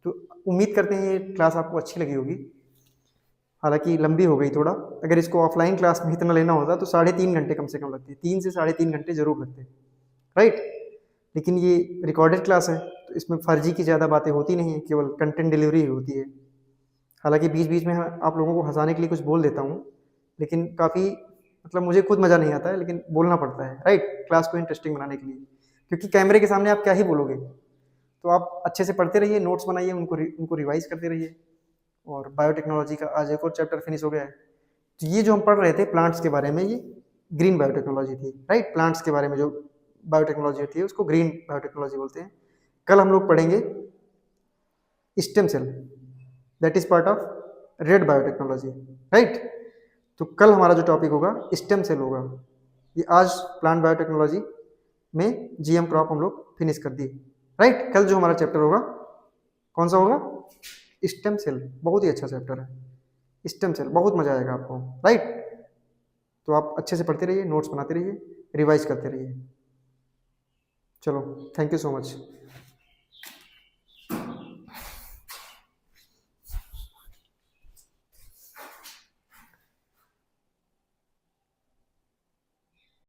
[SPEAKER 1] तो उम्मीद करते हैं ये क्लास आपको अच्छी लगी होगी, हालांकि लंबी हो गई थोड़ा, अगर इसको ऑफलाइन क्लास में इतना लेना होता तो 3.5 घंटे कम से कम लगते, 3 से 3.5 घंटे जरूर लगते, राइट। लेकिन ये रिकॉर्डेड क्लास है, तो इसमें फर्जी की ज़्यादा बातें होती नहीं है, केवल कंटेंट डिलीवरी होती है। हालांकि बीच बीच में आप लोगों को हंसाने के लिए कुछ बोल देता हूँ, लेकिन काफ़ी मतलब मुझे खुद मज़ा नहीं आता है, लेकिन बोलना पड़ता है, राइट, क्लास को इंटरेस्टिंग बनाने के लिए, क्योंकि कैमरे के सामने आप क्या ही बोलोगे। तो आप अच्छे से पढ़ते रहिए, नोट्स बनाइए, उनको रिवाइज करते रहिए। और बायोटेक्नोलॉजी का आज एक और चैप्टर फिनिश हो गया है। तो ये जो हम पढ़ रहे थे प्लांट्स के बारे में, ये ग्रीन बायोटेक्नोलॉजी थी, राइट। प्लांट्स के बारे में जो बायोटेक्नोलॉजी होती है उसको ग्रीन बायोटेक्नोलॉजी बोलते हैं। कल हम लोग पढ़ेंगे stem cell, that is part of red biotechnology, right. तो कल हमारा जो टॉपिक होगा स्टेम सेल होगा। ये आज प्लांट बायोटेक्नोलॉजी में जीएम क्रॉप हम लोग फिनिश कर दिए, राइट। कल जो हमारा चैप्टर होगा कौन सा होगा, स्टेम सेल। बहुत ही अच्छा चैप्टर है स्टेम सेल, बहुत मजा आएगा आपको, राइट। तो आप अच्छे से पढ़ते रहिए, नोट्स बनाते रहिए, रिवाइज करते रहिए। चलो, थैंक यू सो मच।